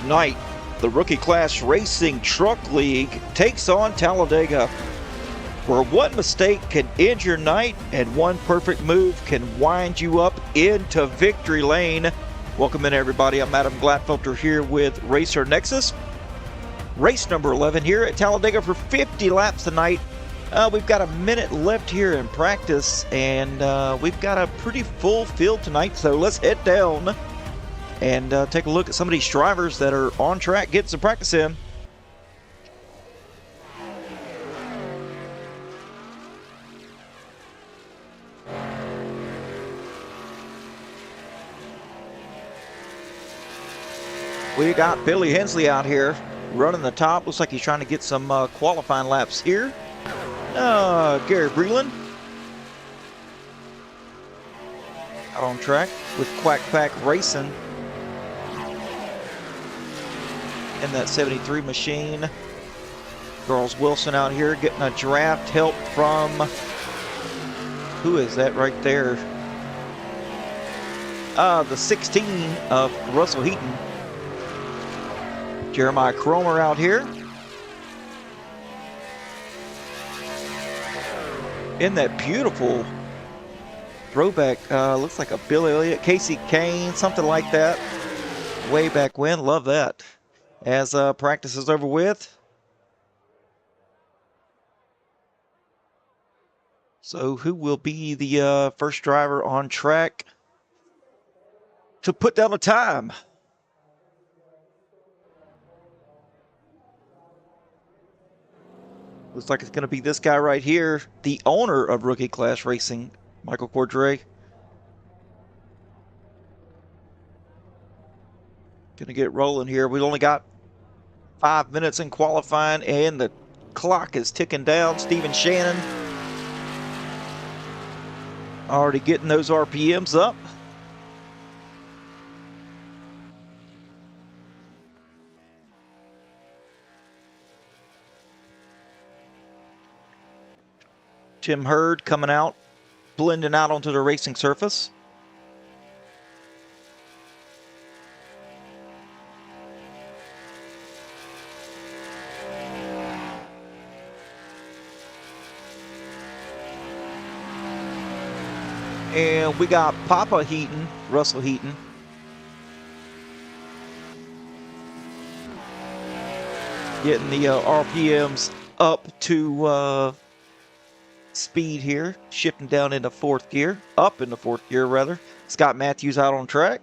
Tonight, the Rookie Class Racing Truck League takes on Talladega, where one mistake can end your night and one perfect move can wind you up into victory lane. Welcome in, everybody. I'm Adam Gladfelter here with Racer Nexus. Race number 11 here at Talladega for 50 laps tonight. We've got a minute left here in practice, and we've got a pretty full field tonight, so let's head down and take a look at some of these drivers that are on track, getting some practice in. We got Billy Hensley out here running the top. Looks like he's trying to get some qualifying laps here. Gary Breland out on track with Quack Pack Racing in that 73 machine. Charles Wilson out here getting a draft help from, who is that right there? The 16 of Russell Heaton. Jeremiah Cromer out here in that beautiful throwback, looks like a Bill Elliott, Casey Kane, something like that, way back when. Love that. As practice is over with, so who will be the first driver on track to put down a time? Looks like it's going to be this guy right here, the owner of Rookie Class Racing, Michael Cordray. Going to get rolling here. We've only got 5 minutes in qualifying, and the clock is ticking down. Steven Shannon already getting those RPMs up. Tim Hurd coming out, blending out onto the racing surface. And we got Papa Heaton, Russell Heaton. Getting the RPMs up to speed here, shifting down into fourth gear, up into fourth gear rather. Scott Matthews out on track.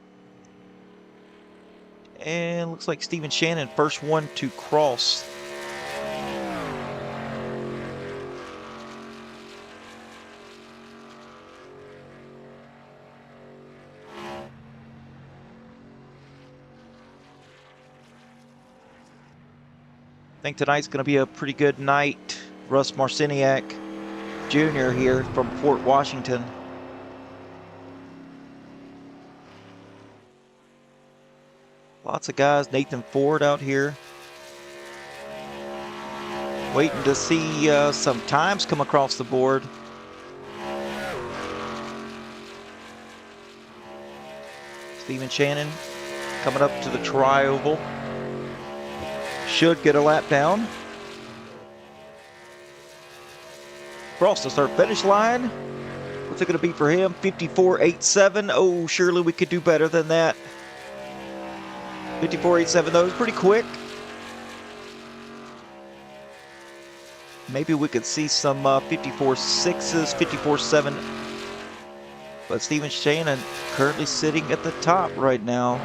And looks like Steven Shannon, first one to cross. I think tonight's going to be a pretty good night. Russ Marciniak Jr. here from Fort Washington. Lots of guys. Nathan Ford out here. Waiting to see some times come across the board. Steven Shannon coming up to the tri-oval. Should get a lap down. Across the start finish line. What's it going to be for him? 54.87. Oh, surely we could do better than that. 54.87, though, is pretty quick. Maybe we could see some 54.6s, 54.7. But Steven Shannon currently sitting at the top right now.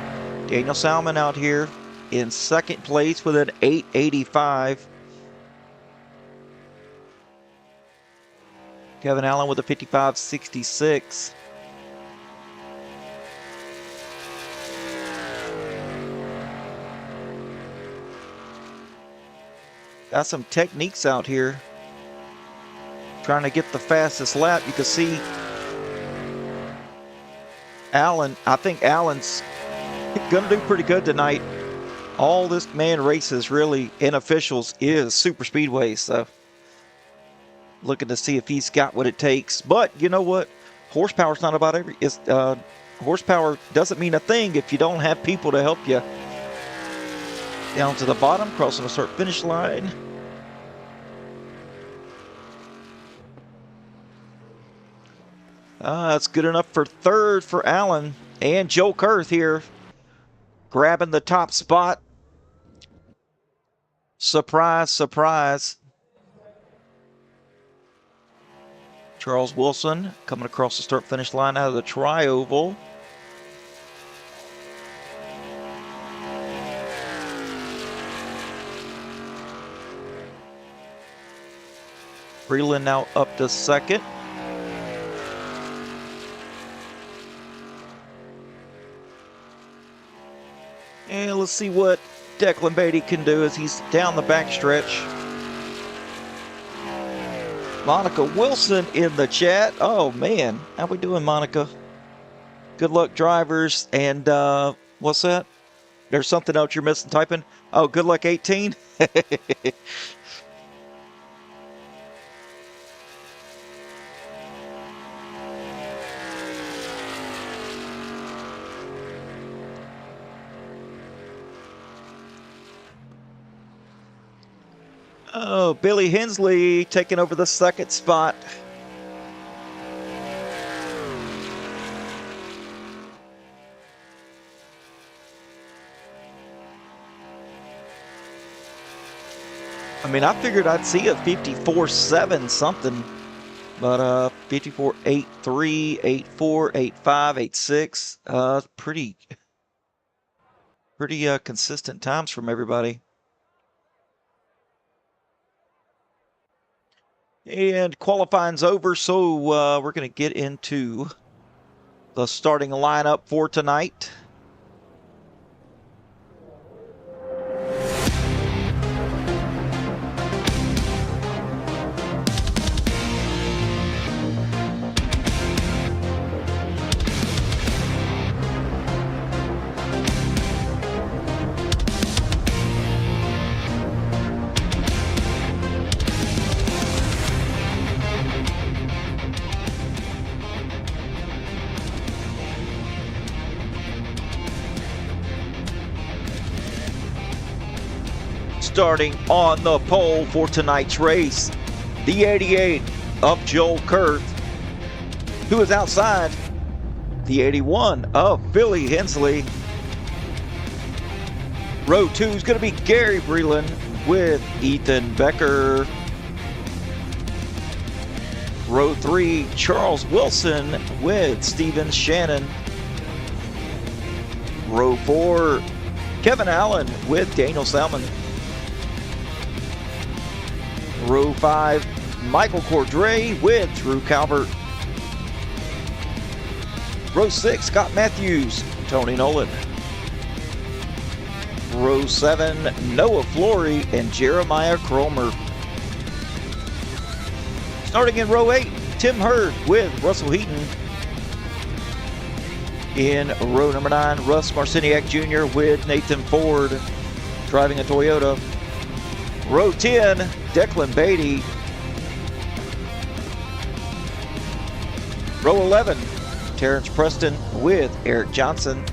Daniel Salmon out here in second place with an 8.85. Kevin Allen with a 55.66. Got some techniques out here. Trying to get the fastest lap. You can see Allen. I think Allen's going to do pretty good tonight. All this man races really in officials is super speedway, so looking to see if he's got what it takes. But you know what? Horsepower's not about horsepower doesn't mean a thing if you don't have people to help you. Down to the bottom, crossing the start finish line. That's good enough for third for Allen. And Joe Kurth here, grabbing the top spot. Surprise, surprise. Charles Wilson coming across the start finish line out of the tri-oval. Breland now up to second. And let's see what Declan Beatty can do as he's down the backstretch. Monica Wilson in the chat. Oh man, how we doing, Monica? Good luck, drivers. And what's that? There's something else you're missing typing. Oh, good luck 18. Oh, Billy Hensley taking over the second spot. I mean, I figured I'd see a 54.7 something, but 54.83, 8.4, 8.5, 8.6, pretty consistent times from everybody. And qualifying's over, so we're going to get into the starting lineup for tonight. Starting on the pole for tonight's race, the 88 of Joel Kurth, who is outside the 81 of Billy Hensley. Row 2 is going to be Gary Breland with Ethan Becker. Row 3, Charles Wilson with Steven Shannon. Row 4, Kevin Allen with Daniel Salmon. Row 5, Michael Cordray with Drew Calvert. Row 6, Scott Matthews, Tony Nolan. Row 7, Noah Flory and Jeremiah Cromer. Starting in row 8, Tim Hurd with Russell Heaton. In row number 9, Russ Marciniak Jr. with Nathan Ford, driving a Toyota. Row 10, Declan Beatty. Row 11, Terrence Preston with Eric Johnson.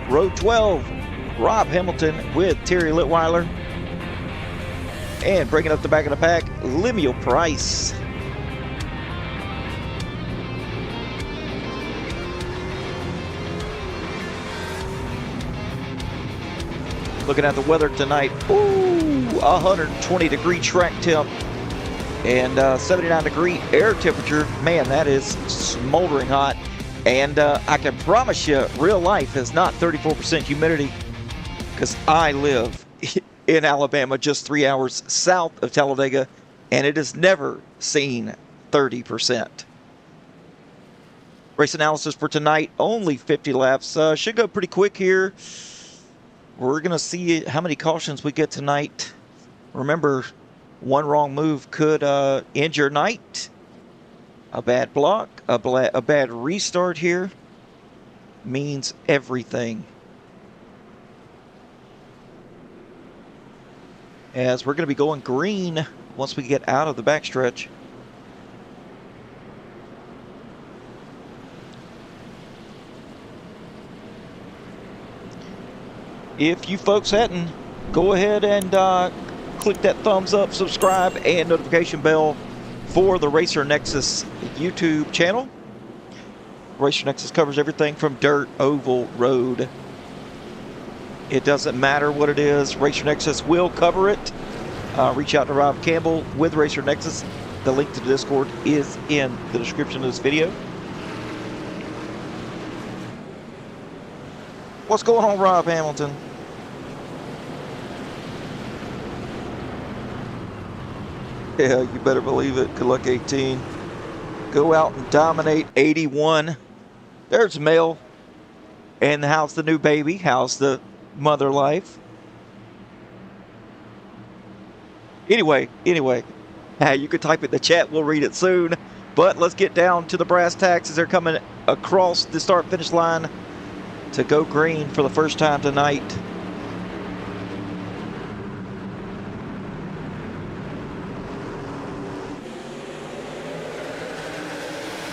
Row 12, Rob Hamilton with Terry Litweiler. And bringing up the back of the pack, Lemuel Price. Looking at the weather tonight, ooh, 120-degree track temp and 79-degree air temperature. Man, that is smoldering hot. And I can promise you, real life is not 34% humidity, because I live in Alabama, just 3 hours south of Talladega, and it has never seen 30%. Race analysis for tonight, only 50 laps. Should go pretty quick here. We're going to see how many cautions we get tonight. Remember, one wrong move could end your night. A bad block, a bad restart here means everything. As we're going to be going green once we get out of the backstretch. If you folks hadn't, go ahead and click that thumbs up, subscribe, and notification bell for the Racer Nexus YouTube channel. Racer Nexus covers everything from dirt, oval, road. It doesn't matter what it is, Racer Nexus will cover it. Reach out to Rob Campbell with Racer Nexus. The link to the Discord is in the description of this video. What's going on, Rob Hamilton? Yeah, you better believe it. Good luck, 18. Go out and dominate, 81. There's Mel. And how's the new baby? How's the mother life? Anyway, you could type it in the chat. We'll read it soon. But let's get down to the brass tacks as they're coming across the start-finish line to go green for the first time tonight.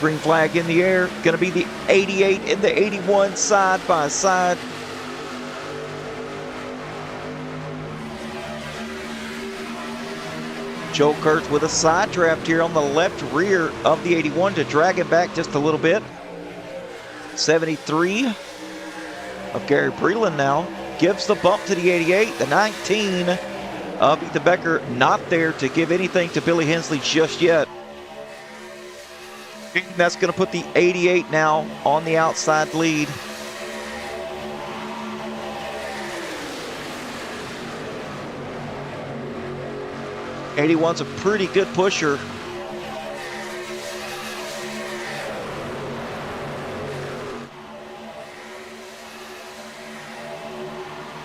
Green flag in the air. Going to be the 88 and the 81 side by side. Joe Kurtz with a side draft here on the left rear of the 81 to drag it back just a little bit. 73 of Gary Breland now gives the bump to the 88. The 19 of Ethan Becker not there to give anything to Billy Hensley just yet. That's going to put the 88 now on the outside lead. '81's a pretty good pusher.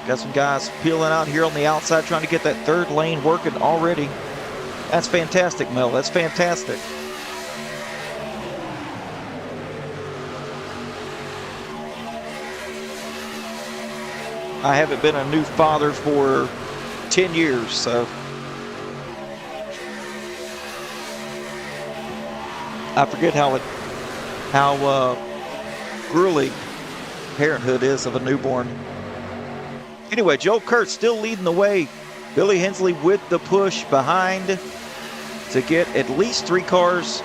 Got some guys peeling out here on the outside trying to get that third lane working already. That's fantastic, Mel. That's fantastic. I haven't been a new father for 10 years, so I forget how grueling parenthood is of a newborn. Anyway, Joe Kurtz still leading the way. Billy Hensley with the push behind to get at least 3 cars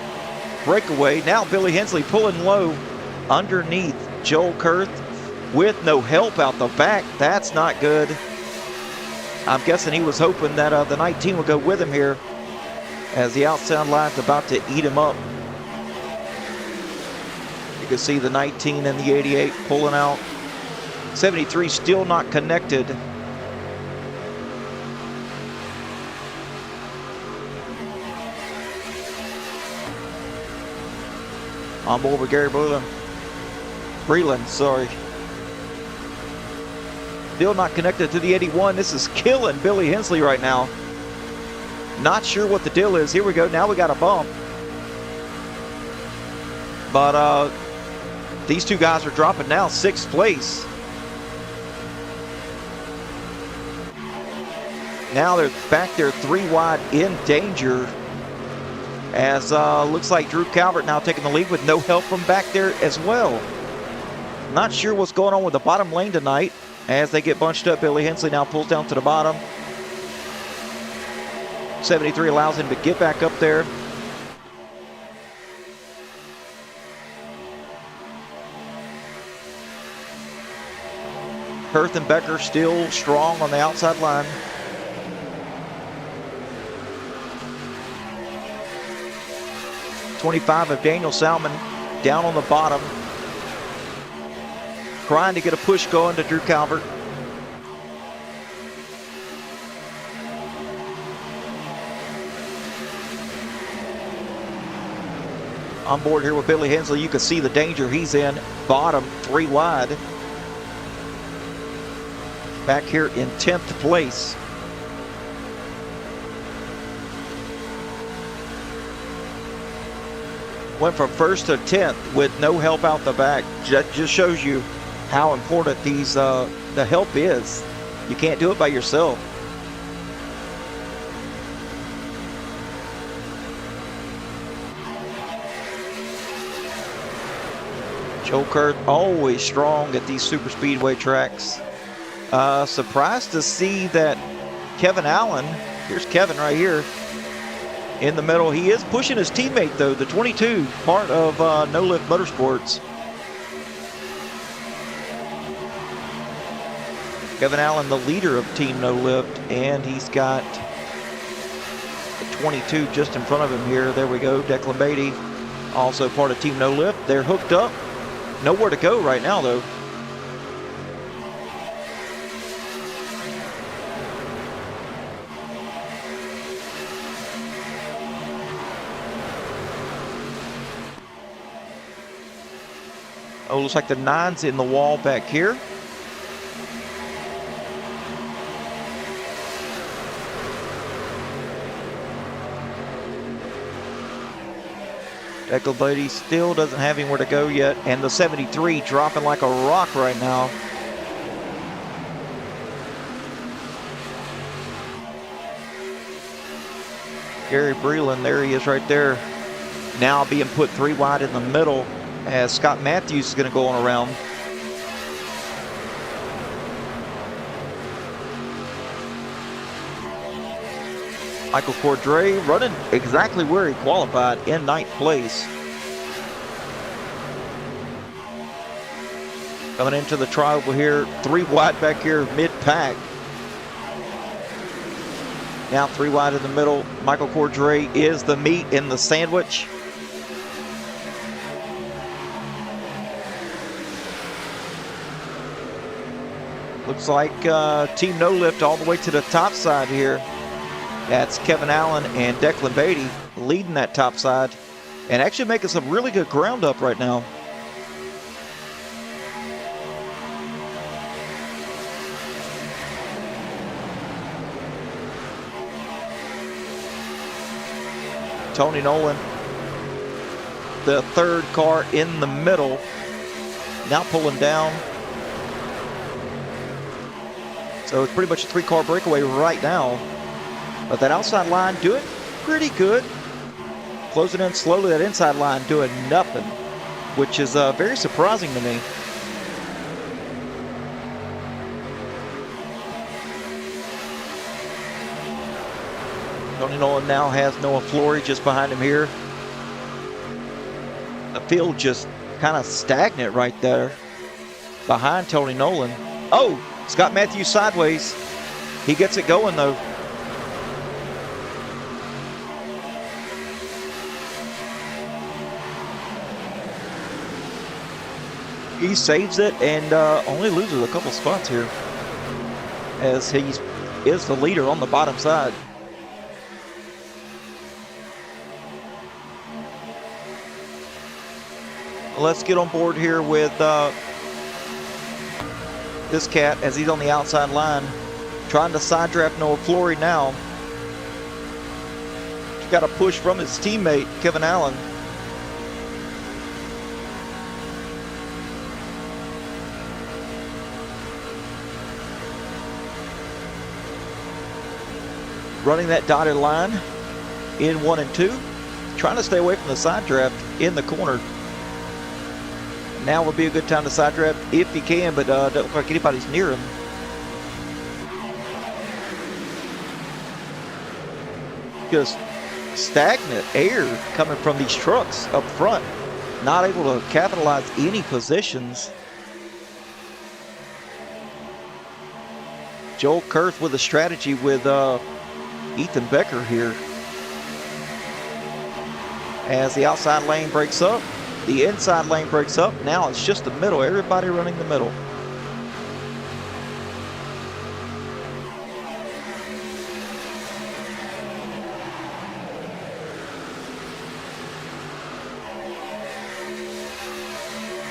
breakaway. Now Billy Hensley pulling low underneath Joel Kurtz with no help out the back. That's not good. I'm guessing he was hoping that the 19 would go with him here as the outside line's about to eat him up. You can see the 19 and the 88 pulling out. 73 still not connected. On board with Gary Breland, sorry. Still not connected to the 81. This is killing Billy Hensley right now. Not sure what the deal is. Here we go. Now we got a bump. But these two guys are dropping now 6th place. Now they're back there 3 wide in danger. As looks like Drew Calvert now taking the lead with no help from back there as well. Not sure what's going on with the bottom lane tonight. As they get bunched up, Billy Hensley now pulls down to the bottom. 73 allows him to get back up there. Kurth and Becker still strong on the outside line. '25 of Daniel Salmon down on the bottom. Trying to get a push going to Drew Calvert. On board here with Billy Hensley, you can see the danger he's in. Bottom 3 wide. Back here in 10th place. Went from 1st to 10th with no help out the back. That just shows you how important the help is. You can't do it by yourself. Joe Kurtz always strong at these super speedway tracks. Surprised to see that Kevin Allen, here's Kevin right here in the middle. He is pushing his teammate, though, the 22, part of No Lift Motorsports. Kevin Allen, the leader of Team No Lift, and he's got the 22 just in front of him here. There we go, Declan Beatty, also part of Team No Lift. They're hooked up. Nowhere to go right now, though. Oh, looks like the 9's in the wall back here. Declan Beatty still doesn't have anywhere to go yet, and the 73 dropping like a rock right now. Gary Breland, there he is right there. Now being put 3 wide in the middle as Scott Matthews is going to go on around. Michael Cordray running exactly where he qualified, in 9th place. Coming into the tri-oval here, 3 wide back here, mid-pack. Now 3 wide in the middle. Michael Cordray is the meat in the sandwich. Looks like Team No Lift all the way to the top side here. That's Kevin Allen and Declan Beatty leading that top side and actually making some really good ground up right now. Tony Nolan, the 3rd car in the middle, now pulling down. So it's pretty much a 3-car breakaway right now. But that outside line doing pretty good. Closing in slowly, that inside line doing nothing, which is very surprising to me. Tony Nolan now has Noah Flory just behind him here. The field just kind of stagnant right there behind Tony Nolan. Oh, Scott Matthews sideways. He gets it going, though. He saves it and only loses a couple spots here as he is the leader on the bottom side. Let's get on board here with this cat as he's on the outside line, trying to side draft Noah Flory now. He's got a push from his teammate, Kevin Allen. Running that dotted line in 1 and 2. Trying to stay away from the side draft in the corner. Now would be a good time to side draft if he can, but doesn't look like anybody's near him. Just stagnant air coming from these trucks up front. Not able to capitalize any positions. Joel Kurth with a strategy with Ethan Becker here. As the outside lane breaks up, the inside lane breaks up. Now it's just the middle. Everybody running the middle.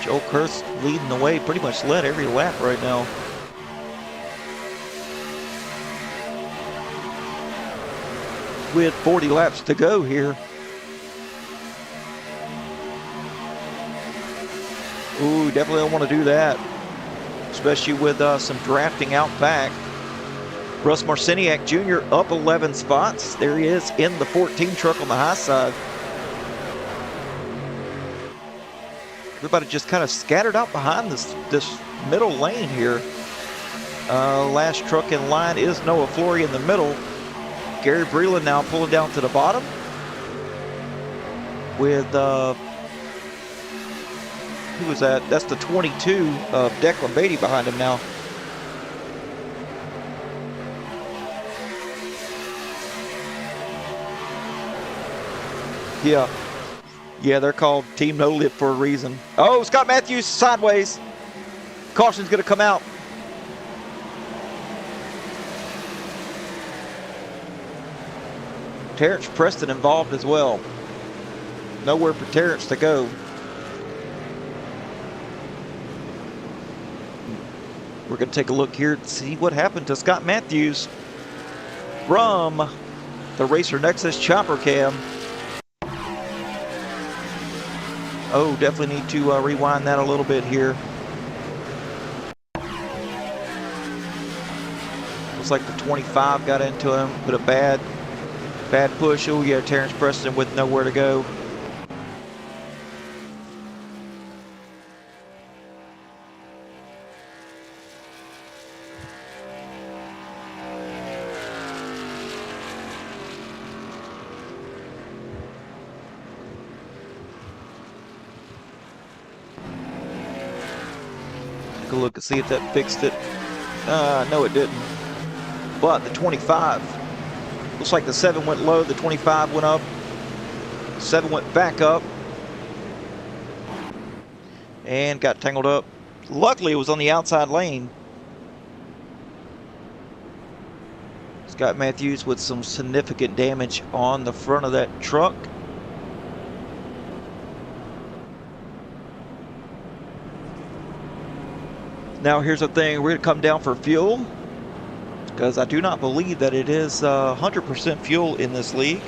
Joel Kurth leading the way, pretty much led every lap right now. With 40 laps to go here. Ooh, definitely don't want to do that, especially with some drafting out back. Russ Marciniak Jr. up 11 spots. There he is in the 14 truck on the high side. Everybody just kind of scattered out behind this middle lane here. Last truck in line is Noah Flory in the middle. Gary Breland now pulling down to the bottom with, who was that? That's the 22 of Declan Beatty behind him now. Yeah, they're called Team No Lip for a reason. Oh, Scott Matthews sideways. Caution's going to come out. Terrence Preston involved as well. Nowhere for Terrence to go. We're going to take a look here to see what happened to Scott Matthews from the Racer Nexus chopper cam. Oh, definitely need to rewind that a little bit here. Looks like the 25 got into him, but a bad push. Oh yeah, Terrence Preston with nowhere to go. Take a look and see if that fixed it. No, it didn't. But the 25, looks like the 7 went low, the 25 went up, 7 went back up, and got tangled up. Luckily, it was on the outside lane. Scott Matthews with some significant damage on the front of that truck. Now here's the thing, we're going to come down for fuel, because I do not believe that it is 100% fuel in this league.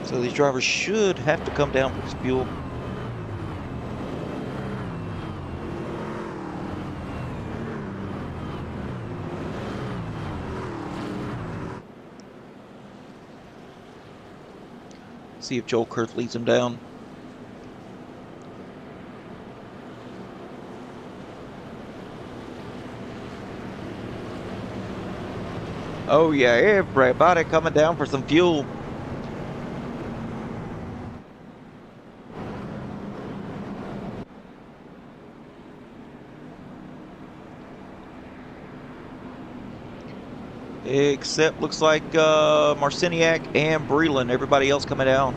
So these drivers should have to come down for fuel. See if Joel Kurth leads him down. Oh yeah, everybody coming down for some fuel. Except looks like Marciniak and Breland. Everybody else coming down.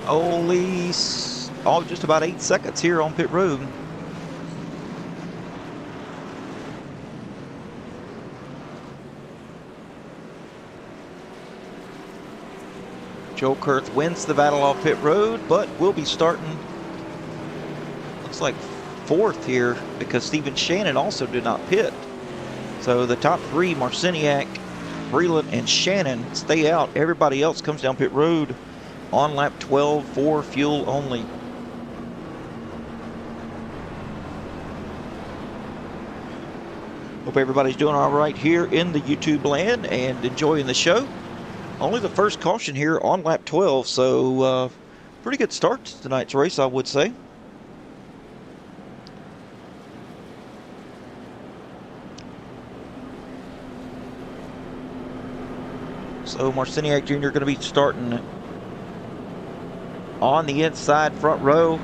Only just about 8 seconds here on pit road. Joe Kurth wins the battle off pit road, but will be starting, looks like 4th here, because Stephen Shannon also did not pit. So the top 3, Marciniak, Breland, and Shannon, stay out. Everybody else comes down pit road on lap 12 for fuel only. Hope everybody's doing all right here in the YouTube land and enjoying the show. Only the first caution here on lap 12, so pretty good start to tonight's race, I would say. So Marciniak Jr. going to be starting on the inside front row.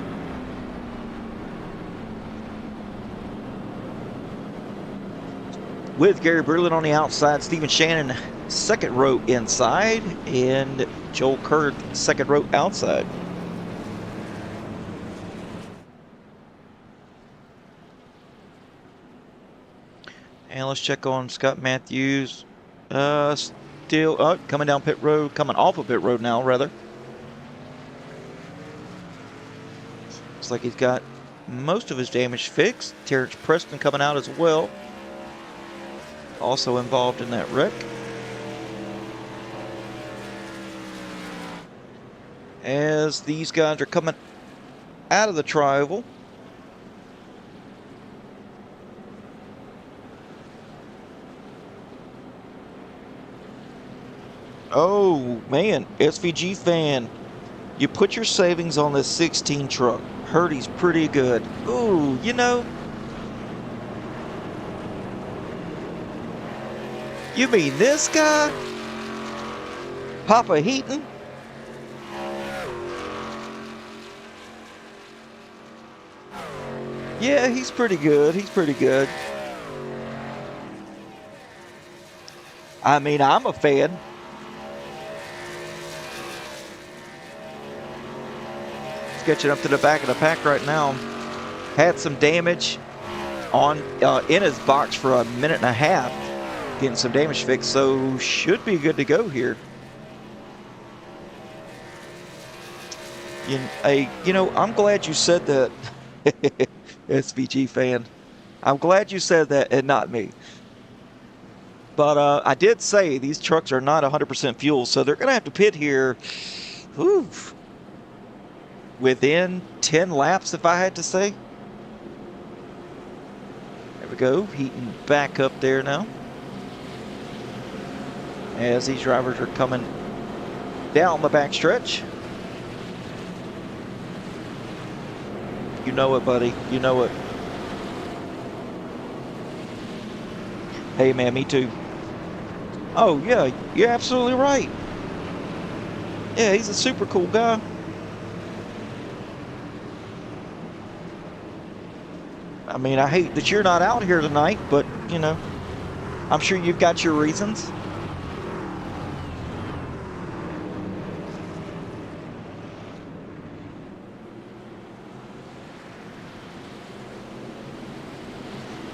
With Gary Breland on the outside, Stephen Shannon second row inside, and Joel Kurth second row outside. And let's check on Scott Matthews. Still coming down pit road, coming off of pit road now, rather. Looks like he's got most of his damage fixed. Terrence Preston coming out as well, also involved in that wreck. As these guys are coming out of the tri-oval. Oh man, SVG fan, you put your savings on this 16 truck. Heard he's pretty good. Ooh, you know, you mean this guy? Papa Heaton? Yeah, he's pretty good. He's pretty good. I mean, I'm a fan. Sketching up to the back of the pack right now. Had some damage on in his box for a minute and a half. Getting some damage fixed, so should be good to go here. You know, I'm glad you said that, SVG fan. I'm glad you said that and not me. But I did say these trucks are not 100% fuel, so they're going to have to pit here. Whew, within 10 laps, if I had to say. There we go. Heating back up there now. As these drivers are coming down the back stretch. You know it, buddy. You know it. Hey, man, me too. Oh, yeah, you're absolutely right. Yeah, he's a super cool guy. I mean, I hate that you're not out here tonight, but, you know, I'm sure you've got your reasons.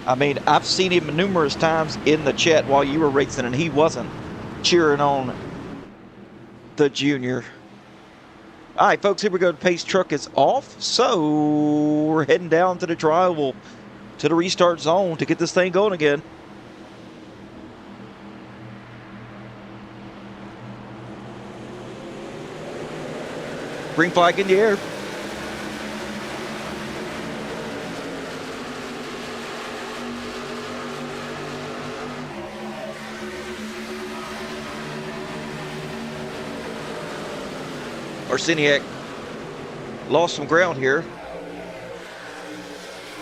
I mean, I've seen him numerous times in the chat while you were racing, and he wasn't cheering on the junior. All right, folks, here we go. The pace truck is off, so we're heading down to the tri-oval, to the restart zone to get this thing going again. Green flag in the air. Arseniak lost some ground here.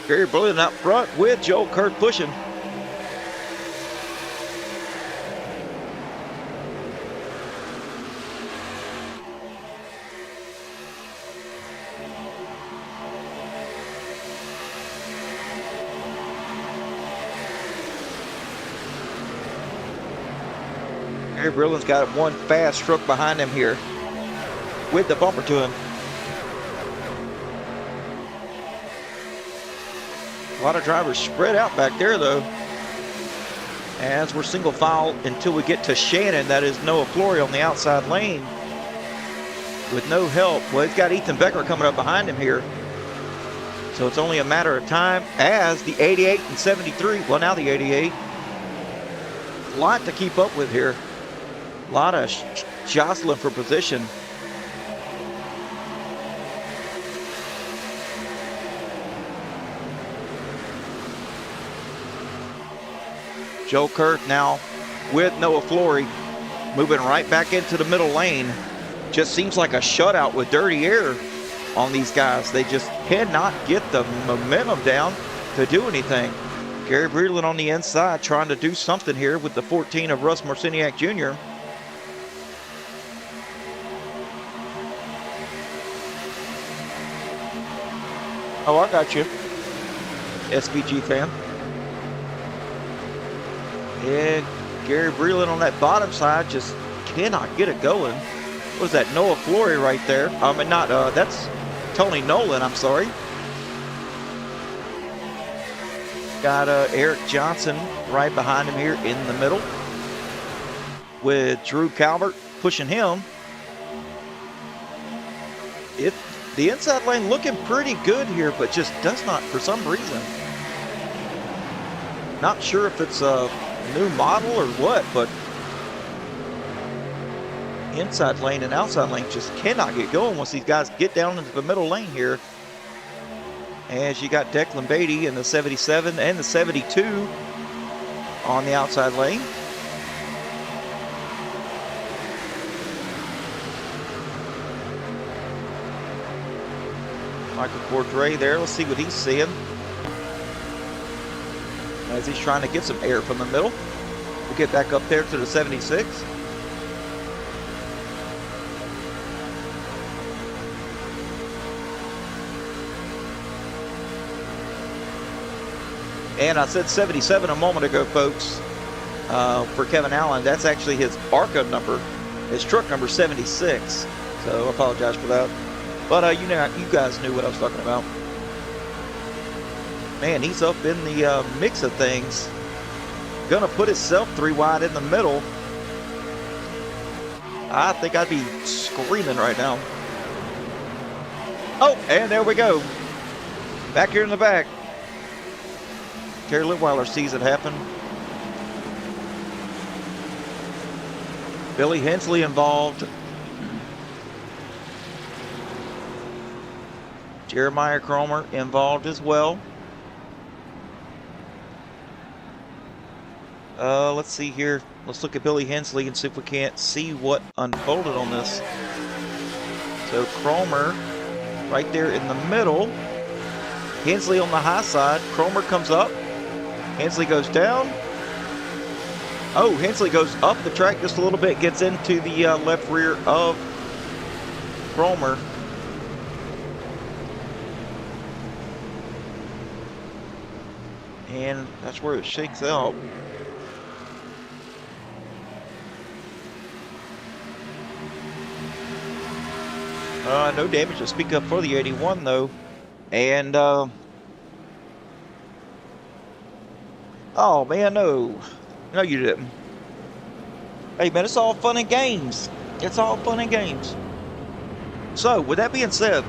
Gary Brilliant out front with Joe Kurt pushing. Gary Brilliant's got one fast truck behind him here, with the bumper to him. A lot of drivers spread out back there, though. As we're single file until we get to Shannon, that is Noah Flory on the outside lane with no help. Well, he's got Ethan Becker coming up behind him here. So it's only a matter of time as the 88 and 73, well, now the 88. A lot to keep up with here. A lot of jostling for position. Joe Kurt now with Noah Flory moving right back into the middle lane. Just seems like a shutout with dirty air on these guys. They just cannot get the momentum down to do anything. Gary Breedlin on the inside trying to do something here with the 14 of Russ Marciniak Jr. Oh, I got you, SVG fan. Yeah, Gary Breland on that bottom side just cannot get it going. What was that, Noah Flory right there? I mean, not, that's Tony Nolan, I'm sorry. Got Eric Johnson right behind him here in the middle, with Drew Calvert pushing him. The inside lane looking pretty good here, but just does not, for some reason. Not sure if it's a new model or what, but inside lane and outside lane just cannot get going once these guys get down into the middle lane here. as you got Declan Beatty in the 77 and the 72 on the outside lane. Michael Cordray there. Let's see what he's seeing as he's trying to get some air from the middle. We'll get back up there to the 76. And I said 77 a moment ago, folks, for Kevin Allen. That's actually his ARCA number, his truck number 76. So I apologize for that. But you guys knew what I was talking about. Man, he's up in the mix of things. Gonna put himself 3 wide in the middle. I think I'd be screaming right now. Oh, and there we go. Back here in the back. Terry Litweiler sees it happen. Billy Hensley involved. Jeremiah Cromer involved as well. Let's see here. Let's look at Billy Hensley and see if we can't see what unfolded on this. So Cromer right there in the middle. Hensley on the high side. Cromer comes up. Hensley goes down. Oh, Hensley goes up the track just a little bit, gets into the left rear of Cromer. And that's where it shakes out. No damage to speak of for the 81 though. And oh man, no you didn't. Hey man, it's all fun and games. It's all fun and games. So with that being said,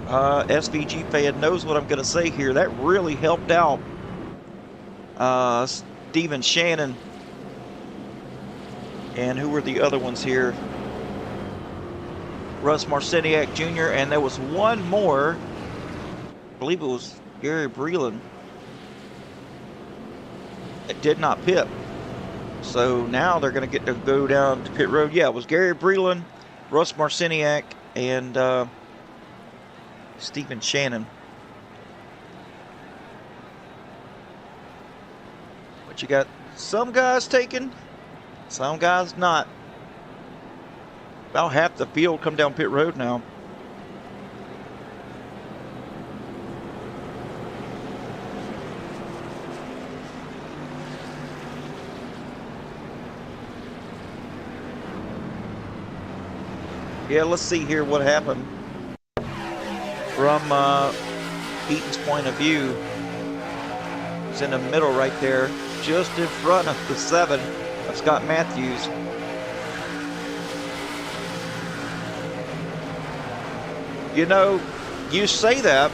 SVG fan knows what I'm going to say here. That really helped out Steven Shannon. And who were the other ones here? Russ Marciniak Jr. And there was one more. I believe it was Gary Breland. It did not pit. So now they're going to get to go down to pit road. Yeah, it was Gary Breland, Russ Marciniak, and Steven Shannon. But you got some guys taken, some guys not. About half the field come down pit road now. Yeah, let's see here what happened. From Eaton's point of view, it's in the middle right there, just in front of the 7 of Scott Matthews. You know, you say that,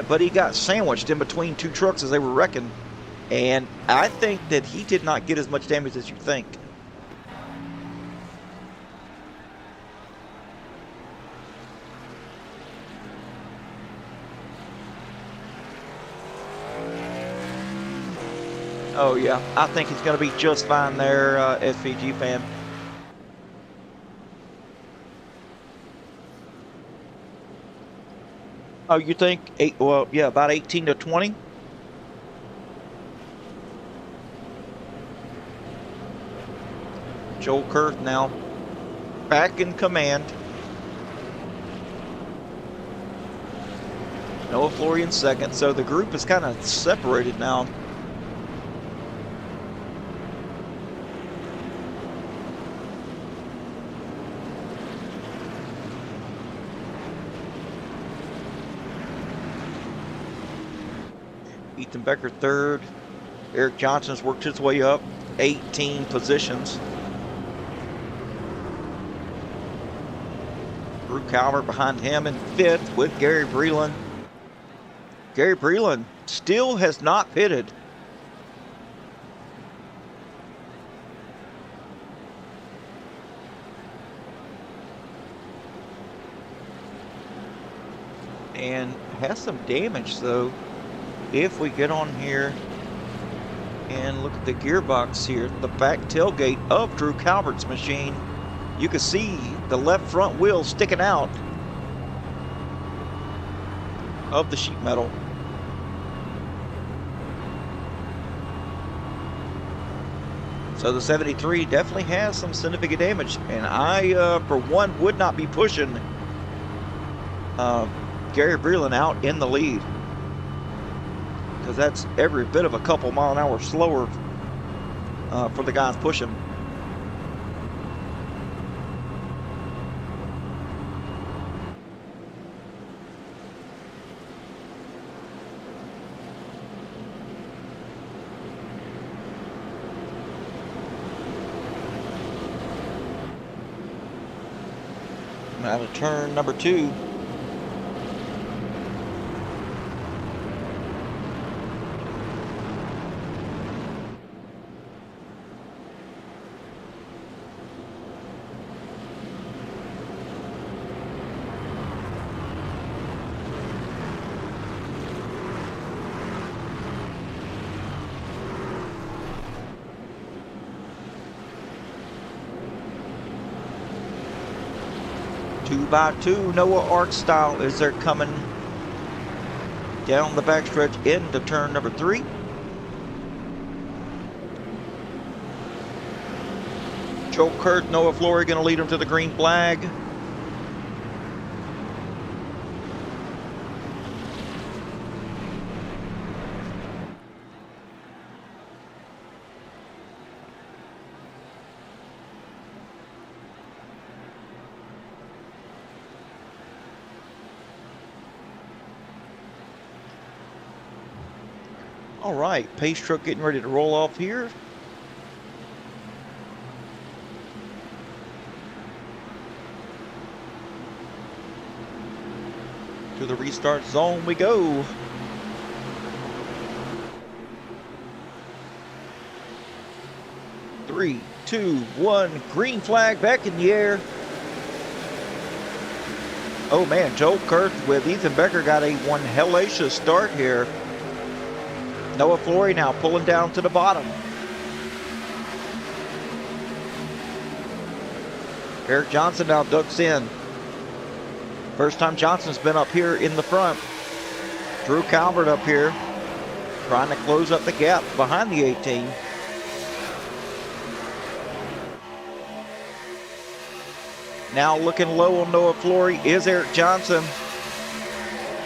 but he got sandwiched in between 2 trucks as they were wrecking. And I think that he did not get as much damage as you think. Oh yeah, I think he's going to be just fine there, SVG fan. Oh, you think? Well, yeah, about 18 to 20. Joel Kurth now back in command. Noah Florian second, so the group is kind of separated now. Ethan Becker third. Eric Johnson's worked his way up 18 positions. Drew Calvert behind him in 5th with Gary Breland. Gary Breland still has not pitted. and has some damage. So if we get on here and look at the gearbox here, the back tailgate of Drew Calvert's machine, you can see the left front wheel sticking out of the sheet metal. So the 73 definitely has some significant damage, and I, for one, would not be pushing Gary Breland out in the lead, because that's every bit of a couple mile an hour slower for the guys pushing. Out of turn number 2. Two by two, Noah Ark style as they're coming down the backstretch into turn number 3. Joe Kurt, Noah Flory going to lead them to the green flag. All right, pace truck getting ready to roll off here. To the restart zone we go. Three, two, one, green flag back in the air. Oh man, Joe Kurt with Ethan Becker got a one hellacious start here. Noah Flory now pulling down to the bottom. Eric Johnson now ducks in. First time Johnson's been up here in the front. Drew Calvert up here trying to close up the gap behind the 18. Now looking low on Noah Flory is Eric Johnson.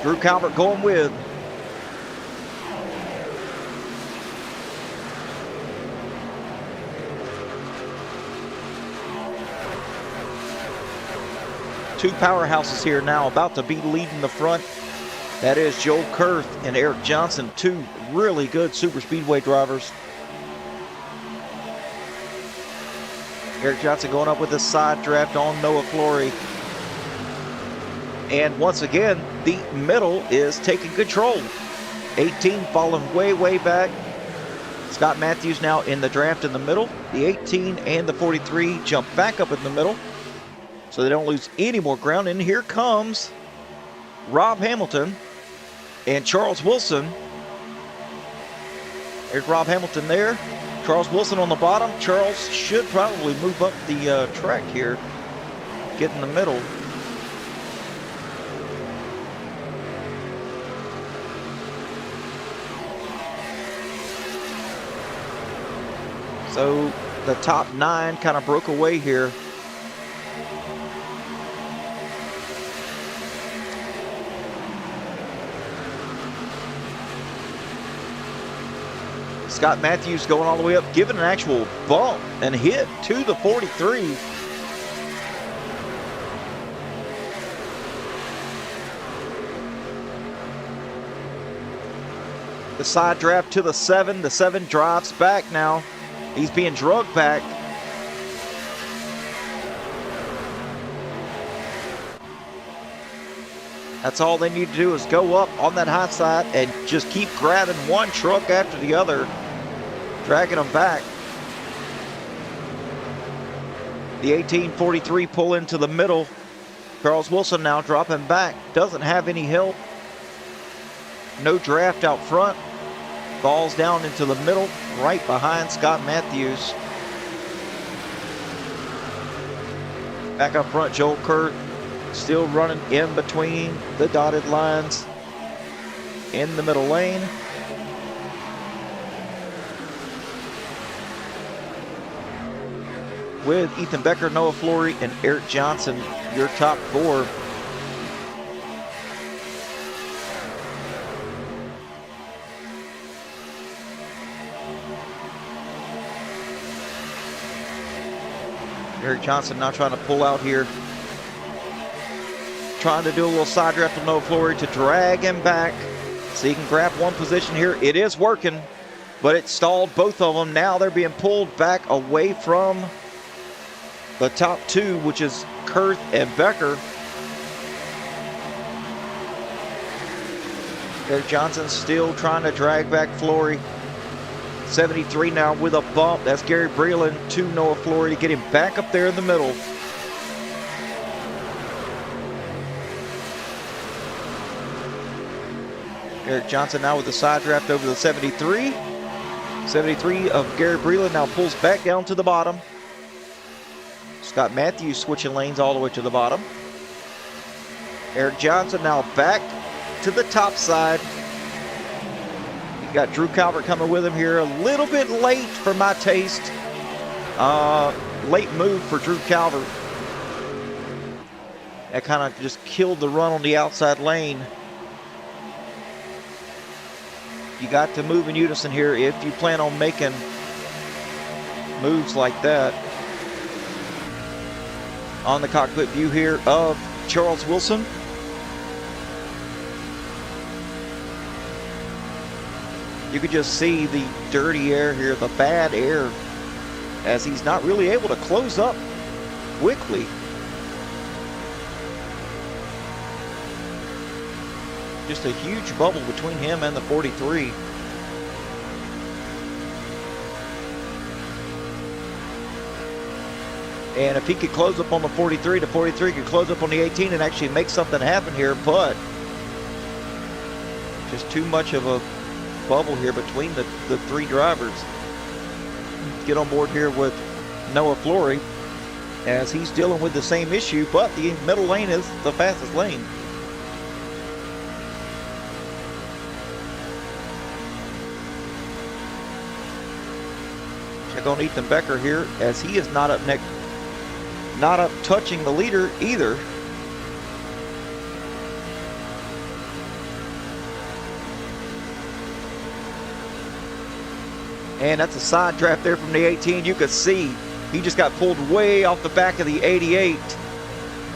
Drew Calvert going with. Two powerhouses here now about to be leading the front. That is Joe Kurth and Eric Johnson, two really good super speedway drivers. Eric Johnson going up with a side draft on Noah Flory. And once again, the middle is taking control. 18 falling way, way back. Scott Matthews now in the draft in the middle. The 18 and the 43 jump back up in the middle, so they don't lose any more ground. And here comes Rob Hamilton and Charles Wilson. There's Rob Hamilton there. Charles Wilson on the bottom. Charles should probably move up the track here, get in the middle. So the top 9 kind of broke away here. Scott Matthews going all the way up, giving an actual bump and hit to the 43. The side draft to the 7. The 7 drives back now. He's being drugged back. That's all they need to do is go up on that high side and just keep grabbing one truck after the other, dragging them back. The 1843 pull into the middle. Charles Wilson now dropping back. Doesn't have any help. No draft out front. Falls down into the middle, right behind Scott Matthews. Back up front, Joel Kurt still running in between the dotted lines in the middle lane. With Ethan Becker, Noah Flory, and Eric Johnson, your top four. Eric Johnson now trying to pull out here. Trying to do a little side draft with Noah Flory to drag him back so he can grab one position here. It is working, but it stalled both of them. Now they're being pulled back away from the top two, which is Kurth and Becker. Eric Johnson still trying to drag back Flory. 73 now with a bump. That's Gary Breland to Noah Flory to get him back up there in the middle. Eric Johnson now with the side draft over the 73. 73 of Gary Breland now pulls back down to the bottom. Scott Matthews switching lanes all the way to the bottom. Eric Johnson now back to the top side. Got Drew Calvert coming with him here. A little bit late for my taste. Late move for Drew Calvert. That kind of just killed the run on the outside lane. You got to move in unison here if you plan on making moves like that. On the cockpit view here of Charles Wilson. You could just see the dirty air here, the bad air, as he's not really able to close up quickly. Just a huge bubble between him and the 43. And if he could close up on the 43, the 43 could close up on the 18 and actually make something happen here, but just too much of a bubble here between the three drivers. Get on board here with Noah Flory as he's dealing with the same issue, but the middle lane is the fastest lane. Check on Ethan Becker here as he is not up touching the leader either. And that's a side draft there from the 18. You could see he just got pulled way off the back of the 88.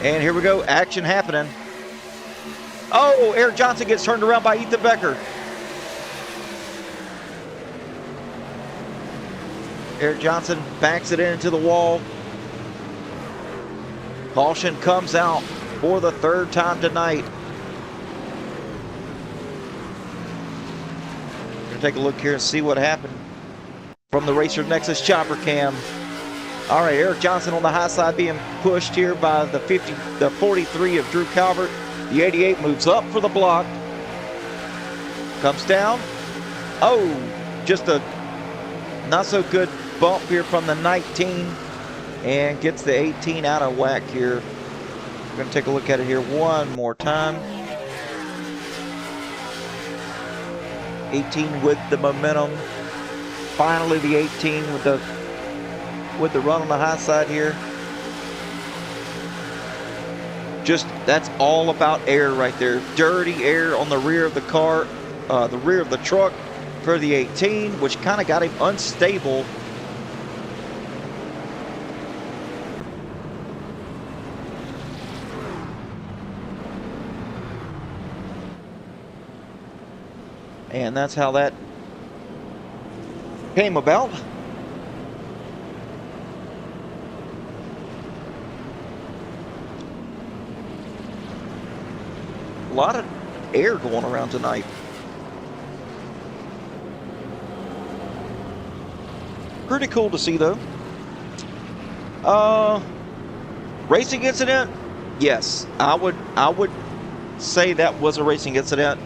And here we go, action happening. Oh, Eric Johnson gets turned around by Ethan Becker. Eric Johnson backs it into the wall. Caution comes out for the third time tonight. We're gonna take a look here and see what happened from the Racer Nexus chopper cam. All right, Eric Johnson on the high side being pushed here by the 43 of Drew Calvert. The 88 moves up for the block. Comes down. Oh, just a not so good bump here from the 19 and gets the 18 out of whack here. We're going to take a look at it here one more time. 18 with the momentum. Finally the 18 with the run on the high side here. Just, that's all about air right there. Dirty air on the rear of the car, the rear of the truck for the 18, which kind of got him unstable. And that's how that came about. A lot of air going around tonight. Pretty cool to see though. Racing incident, Yes, I would say that was a racing incident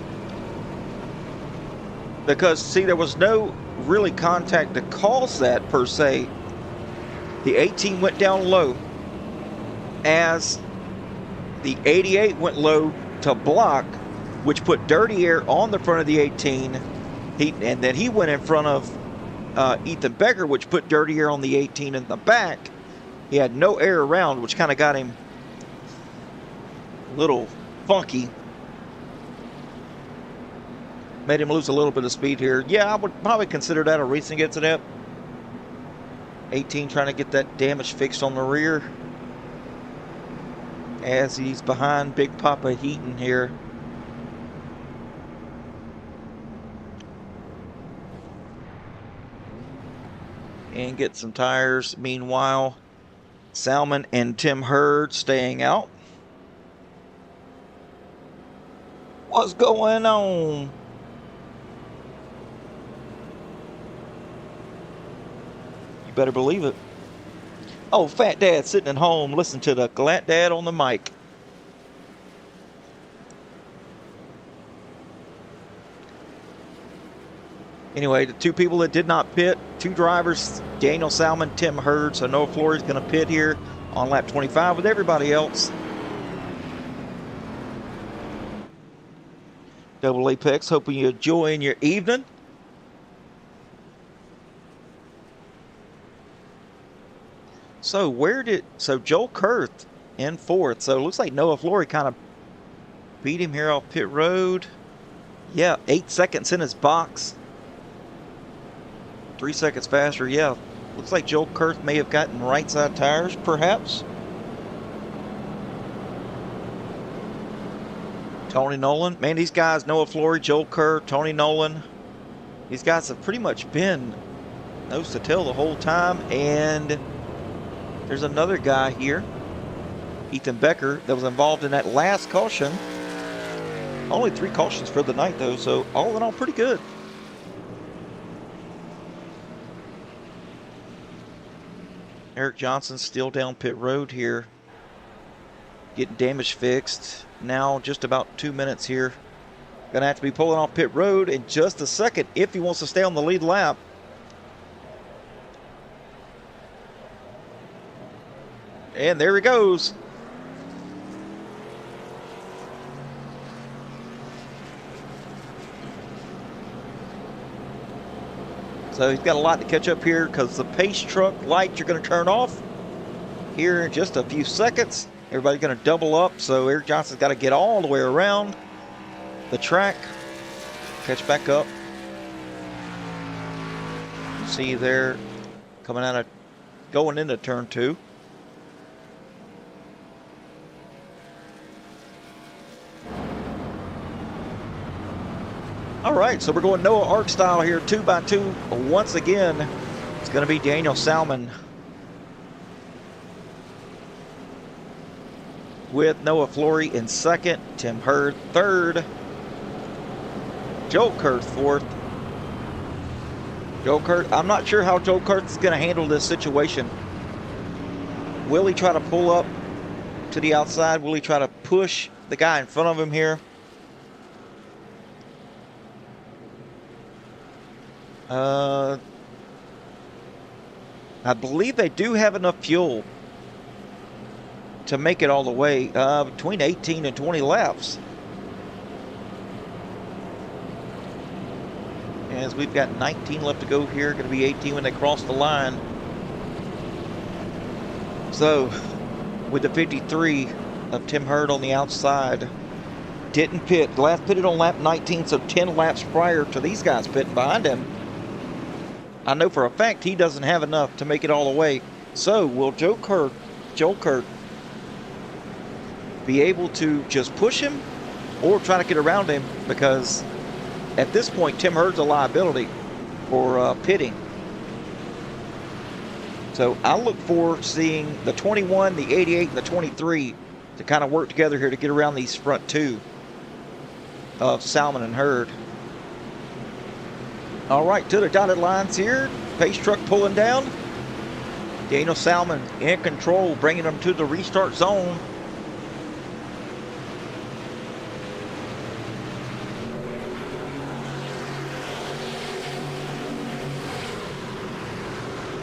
because, see, there was no really contact to cause that per se. The 18 went down low as the 88 went low to block, which put dirty air on the front of the 18. And then he went in front of Ethan Becker, which put dirty air on the 18 in the back. He had no air around, which kind of got him a little funky. Made him lose a little bit of speed here. Yeah, I would probably consider that a racing incident. 18 trying to get that damage fixed on the rear as he's behind Big Papa Heaton here. And get some tires. Meanwhile, Salmon and Tim Hurd staying out. What's going on? You better believe it. Oh, Fat Dad sitting at home listening to the Glat Dad on the mic. Anyway, the two people that did not pit, two drivers, Daniel Salmon, Tim Hurd. So Noah Flory's going to pit here on lap 25 with everybody else. Double Apex, hoping you're enjoying your evening. So Joel Kurth in fourth. So it looks like Noah Flory kind of beat him here off pit road. Yeah, 8 seconds in his box. 3 seconds faster. Yeah, looks like Joel Kurth may have gotten right side tires, perhaps. Tony Nolan. Man, these guys, Noah Flory, Joel Kurth, Tony Nolan, these guys have pretty much been nose to tail the whole time. And there's another guy here, Ethan Becker, that was involved in that last caution. Only 3 cautions for the night, though, so all in all, pretty good. Eric Johnson still down pit road here, getting damage fixed. Now just about 2 minutes here. Gonna have to be pulling off pit road in just a second if he wants to stay on the lead lap. And there he goes. So he's got a lot to catch up here because the pace truck lights are going to turn off here in just a few seconds. Everybody's going to double up, so Eric Johnson's got to get all the way around the track, catch back up. You see there going into turn 2. All right, so we're going Noah Ark style here, 2x2. Once again, it's going to be Daniel Salmon with Noah Flory in second, Tim Hurd third, Joel Kurth fourth. Joel Kurth, I'm not sure how Joel Kurth is going to handle this situation. Will he try to pull up to the outside? Will he try to push the guy in front of him here? I believe they do have enough fuel to make it all the way between 18 and 20 laps. As we've got 19 left to go here, going to be 18 when they cross the line. So with the 53 of Tim Hurd on the outside, didn't pit. Last pitted on lap 19, so 10 laps prior to these guys pitting behind him. I know for a fact he doesn't have enough to make it all the way. So will Joel Kurth be able to just push him or try to get around him? Because at this point, Tim Hurd's a liability for pitting. So I look for seeing the 21, the 88, and the 23 to kind of work together here to get around these front two of Salmon and Hurd. All right, to the dotted lines here. Pace truck pulling down. Daniel Salmon in control, bringing them to the restart zone.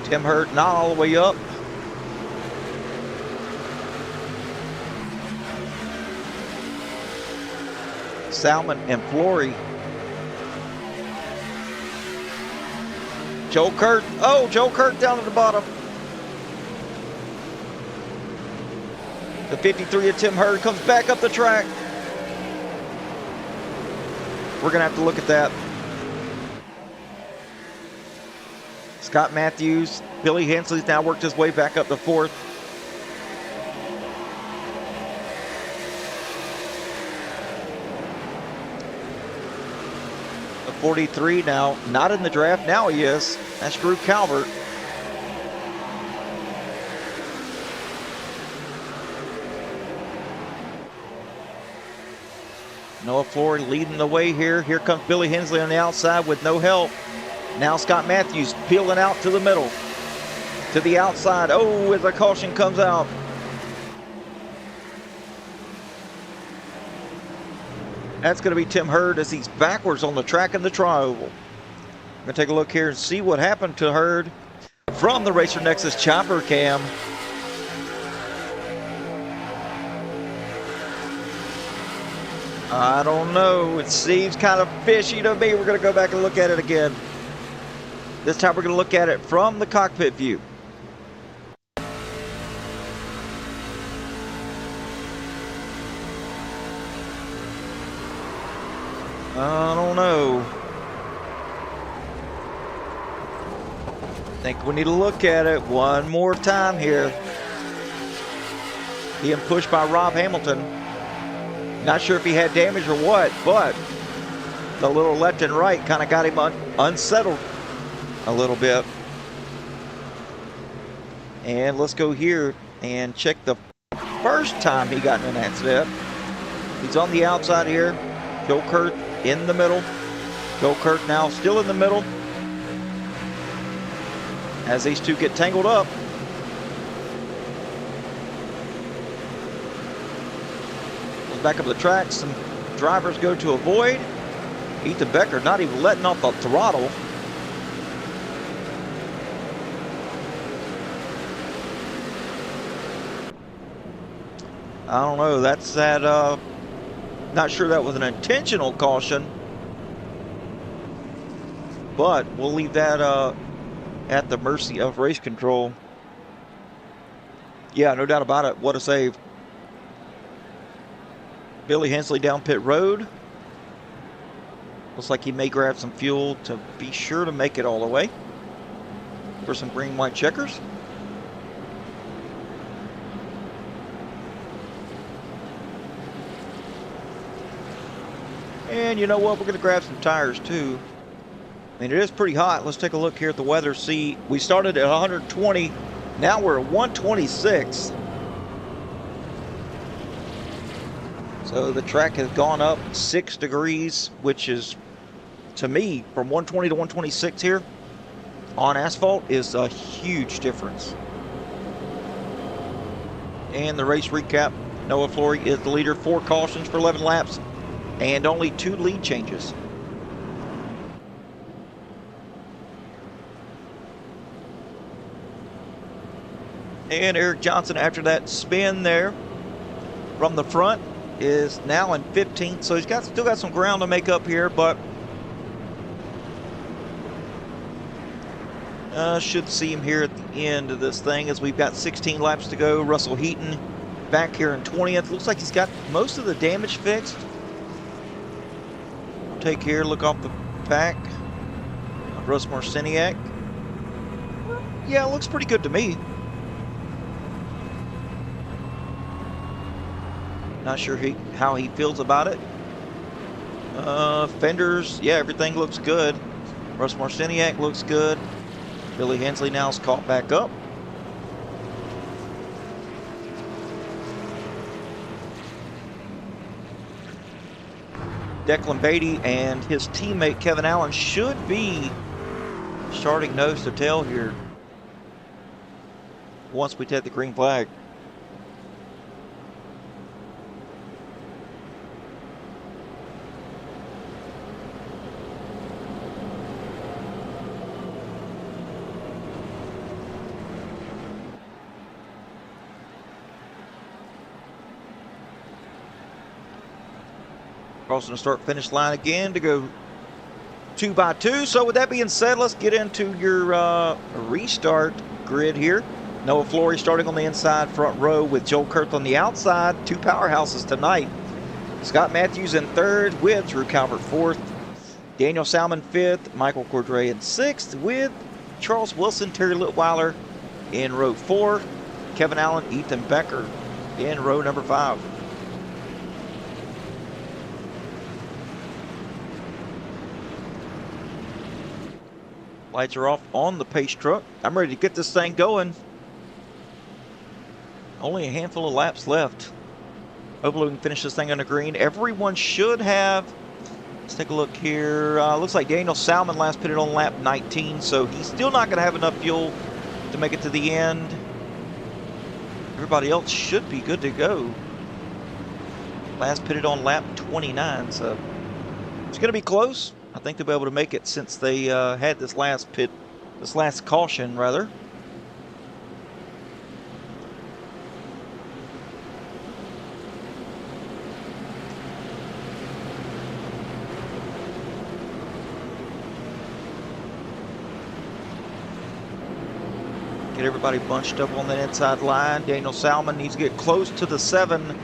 Tim Hurd not all the way up. Salmon and Flory. Joe Kurt. Oh, Joe Kurt down at the bottom. The 53 of Tim Hurd comes back up the track. We're going to have to look at that. Scott Matthews, Billy Hensley's now worked his way back up to fourth. The 43 now, not in the draft, now he is. That's Drew Calvert. Noah Flory leading the way here. Here comes Billy Hensley on the outside with no help. Now Scott Matthews peeling out to the middle. To the outside. Oh, as a caution comes out. That's going to be Tim Hurd as he's backwards on the track in the tri-oval. I'm going to take a look here and see what happened to Hurd from the Racer Nexus chopper cam. I don't know. It seems kind of fishy to me. We're going to go back and look at it again. This time we're going to look at it from the cockpit view. I don't know. I think we need to look at it one more time here. Being pushed by Rob Hamilton. Not sure if he had damage or what, but the little left and right kind of got him unsettled a little bit. And let's go here and check the first time he got in an accident. He's on the outside here. Joe Kurt in the middle. Joe Kurt now still in the middle as these two get tangled up. Back up the track, some drivers go to avoid. Ethan Becker not even letting off the throttle. I don't know, that's that, not sure that was an intentional caution, but we'll leave that at the mercy of race control. Yeah, no doubt about it, what a save. Billy Hensley down pit road. Looks like he may grab some fuel to be sure to make it all the way for some green-white checkers. And you know what? We're going to grab some tires too. I mean, it is pretty hot. Let's take a look here at the weather. See, we started at 120. Now we're at 126. So the track has gone up 6 degrees, which is, to me, from 120 to 126 here on asphalt is a huge difference. And the race recap, Noah Flory is the leader, 4 cautions for 11 laps, and only 2 lead changes. And Eric Johnson, after that spin there from the front, is now in 15th, so he's still got some ground to make up here, but should see him here at the end of this thing as we've got 16 laps to go. Russell Heaton back here in 20th. Looks like he's got most of the damage fixed. Take here, look off the pack. Russ Marciniak. Yeah, it looks pretty good to me. Not sure how he feels about it. Fenders, yeah, everything looks good. Russ Marciniak looks good. Billy Hensley now is caught back up. Declan Beatty and his teammate Kevin Allen should be starting nose to tail here once we take the green flag. Crossing the start-finish line again to go 2x2. So with that being said, let's get into your restart grid here. Noah Flory starting on the inside front row with Joel Kurth on the outside. Two powerhouses tonight. Scott Matthews in third with Drew Calvert fourth. Daniel Salmon fifth. Michael Cordray in sixth with Charles Wilson, Terry Litweiler in row 4. Kevin Allen, Ethan Becker in row number 5. Lights are off on the pace truck. I'm ready to get this thing going. Only a handful of laps left. Hopefully we can finish this thing on the green. Everyone should have. Let's take a look here. Looks like Daniel Salmon last pitted on lap 19, so he's still not going to have enough fuel to make it to the end. Everybody else should be good to go. Last pitted on lap 29, so it's going to be close. I think they'll be able to make it since they had this last caution, rather. Get everybody bunched up on that inside line. Daniel Salmon needs to get close to the 7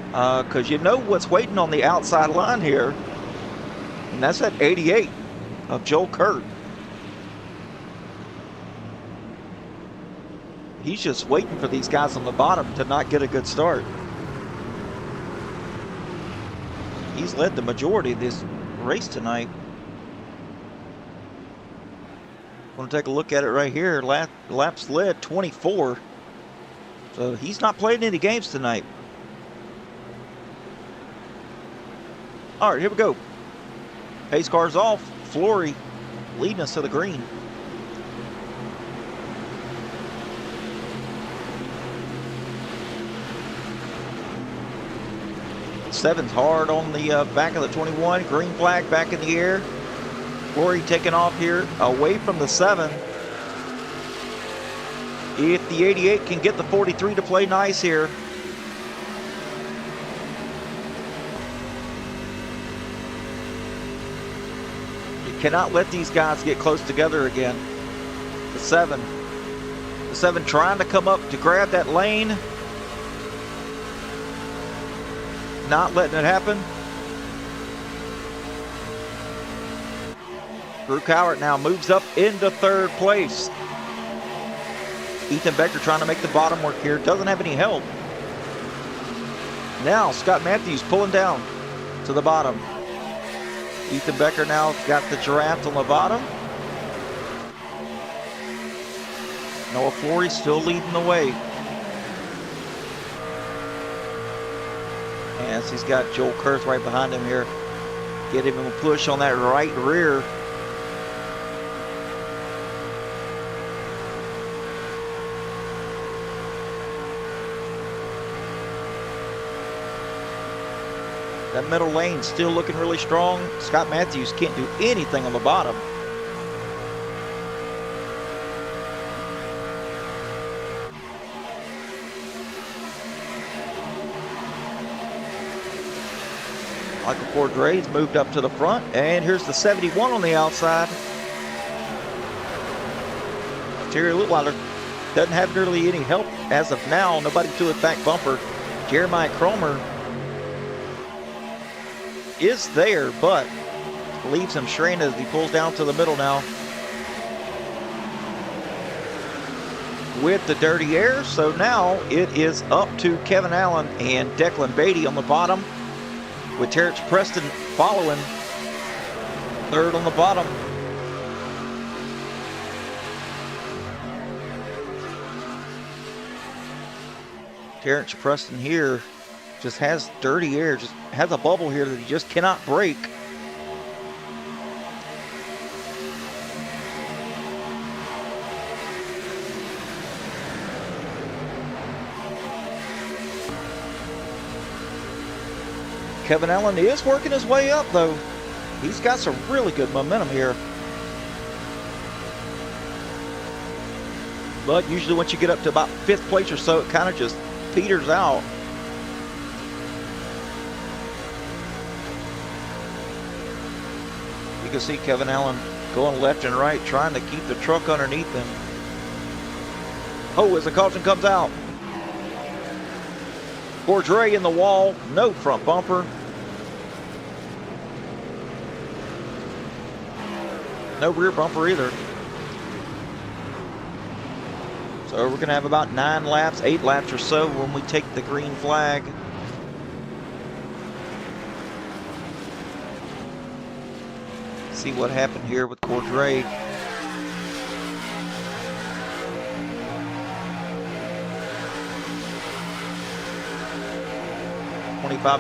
because you know what's waiting on the outside line here. And that's at 88 of Joel Kurth. He's just waiting for these guys on the bottom to not get a good start. He's led the majority of this race tonight. Want to take a look at it right here. Laps led 24. So he's not playing any games tonight. All right, here we go. Pace car's off. Flory leading us to the green. Seven's hard on the back of the 21. Green flag back in the air. Flory taking off here away from the 7. If the 88 can get the 43 to play nice here. You cannot let these guys get close together again. The 7 trying to come up to grab that lane. Not letting it happen. Drew Cowart now moves up into 3rd place. Ethan Becker trying to make the bottom work here. Doesn't have any help. Now Scott Matthews pulling down to the bottom. Ethan Becker now got the giraffe on the bottom. Noah Flory still leading the way. As he's got Joel Kurth right behind him here. Get him a push on that right rear. That middle lane still looking really strong. Scott Matthews can't do anything on the bottom. Michael Cordray's moved up to the front, and here's the 71 on the outside. Terry Litweiler doesn't have nearly any help as of now. Nobody to his back bumper. Jeremiah Cromer is there, but leaves him stranded as he pulls down to the middle now. With the dirty air, so now it is up to Kevin Allen and Declan Beatty on the bottom, with Terrence Preston following 3rd on the bottom. Terrence Preston here just has dirty air, just has a bubble here that he just cannot break. Kevin Allen is working his way up, though. He's got some really good momentum here. But usually once you get up to about 5th place or so, it kind of just peters out. You can see Kevin Allen going left and right, trying to keep the truck underneath him. Oh, as the caution comes out. Cordray in the wall, no front bumper. No rear bumper either. So we're going to have about 9 laps, 8 laps or so when we take the green flag. See what happened here with Cordray.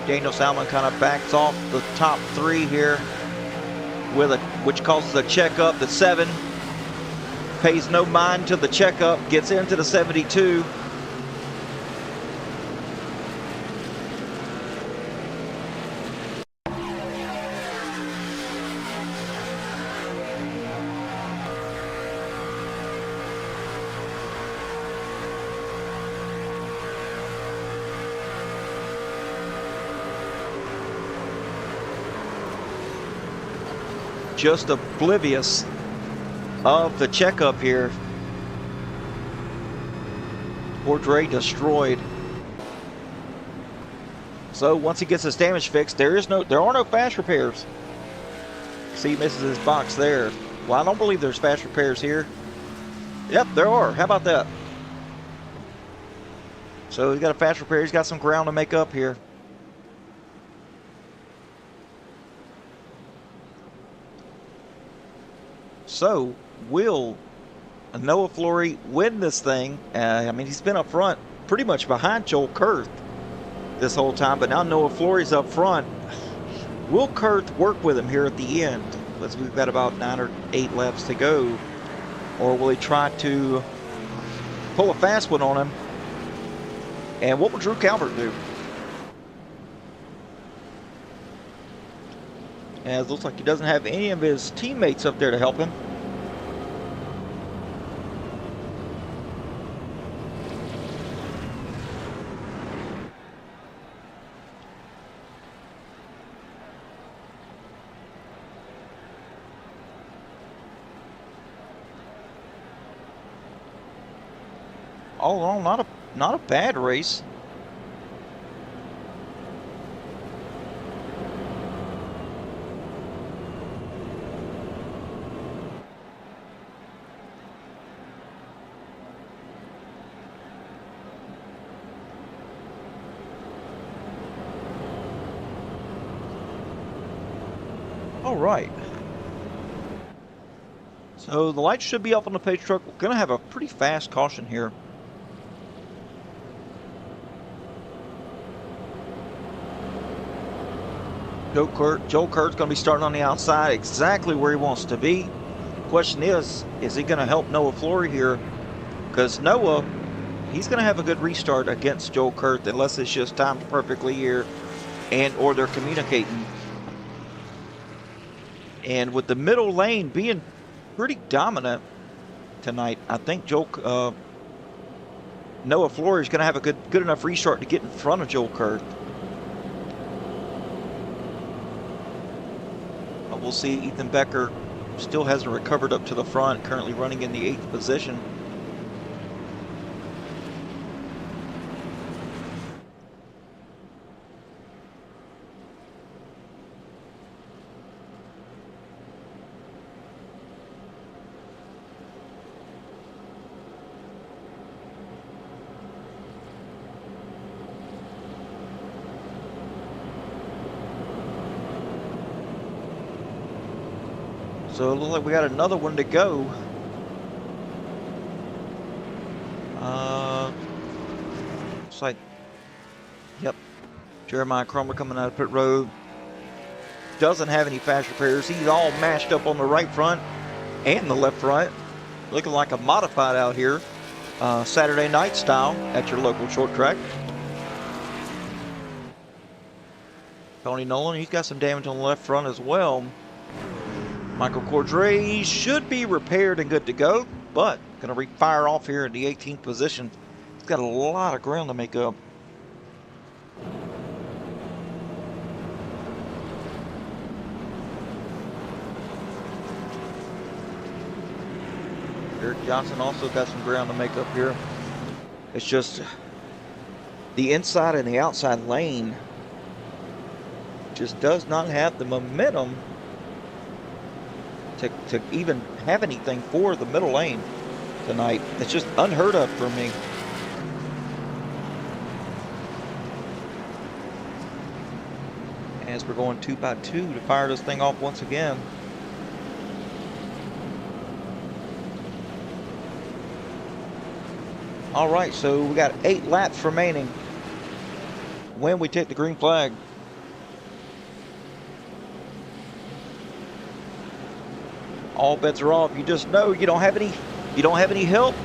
Daniel Salmon kind of backs off the top 3 here, with which causes a checkup. The 7 pays no mind to the checkup, gets into the 72. Just oblivious of the checkup here. Cordray destroyed. So once he gets his damage fixed, there are no fast repairs. See, he misses his box there. Well, I don't believe there's fast repairs here. Yep, there are. How about that? So he's got a fast repair. He's got some ground to make up here. So, will Noah Flory win this thing? I mean, he's been up front, pretty much behind Joel Kurth this whole time, but now Noah Flory's up front. Will Kurth work with him here at the end, as we've got about 9 or 8 laps to go? Or will he try to pull a fast one on him? And what will Drew Calvert do? As it looks like he doesn't have any of his teammates up there to help him. All in all, not a bad race. All right. So the lights should be up on the pace truck. We're going to have a pretty fast caution here. Joel Kurt's going to be starting on the outside, exactly where he wants to be. Question is he going to help Noah Flory here? Because Noah, he's going to have a good restart against Joel Kurt unless it's just timed perfectly here and or they're communicating. And with the middle lane being pretty dominant tonight, I think Noah Flory is going to have a good enough restart to get in front of Joel Kurt. We'll see. Ethan Becker still hasn't recovered up to the front, currently running in the 8th position. So it looks like we got another one to go. Looks like, yep, Jeremiah Cromer coming out of pit road. Doesn't have any fast repairs. He's all mashed up on the right front and the left front. Looking like a modified out here. Saturday night style at your local short track. Tony Nolan, he's got some damage on the left front as well. Michael Cordray should be repaired and good to go, but going to fire off here in the 18th position. He's got a lot of ground to make up. Eric Johnson also got some ground to make up here. It's just the inside and the outside lane just does not have the momentum to even have anything for the middle lane tonight. It's just unheard of for me. As we're going 2 by 2 to fire this thing off once again. All right, so we got 8 laps remaining when we take the green flag. All bets are off. You just know you don't have any help.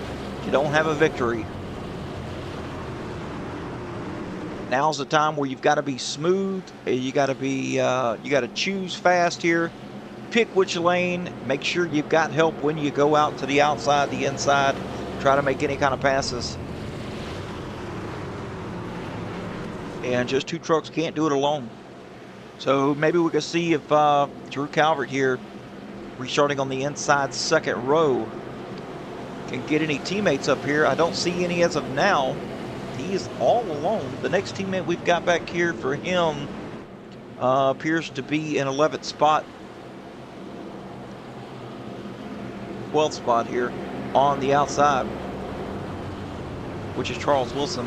You don't have a victory. Now's the time where you've got to be smooth. You got to choose fast here. Pick which lane. Make sure you've got help when you go out to the outside, the inside. Try to make any kind of passes. And just 2 trucks can't do it alone. So maybe we can see if Drew Calvert here, restarting on the inside second row, can get any teammates up here. I don't see any as of now. He is all alone. The next teammate we've got back here for him appears to be in 11th spot. 12th spot here on the outside, which is Charles Wilson.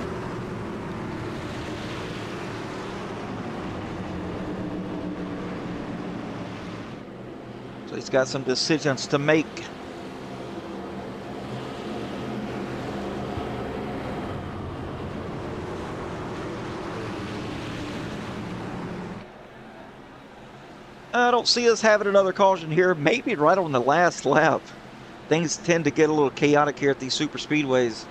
So he's got some decisions to make. I don't see us having another caution here. Maybe right on the last lap. Things tend to get a little chaotic here at these super speedways.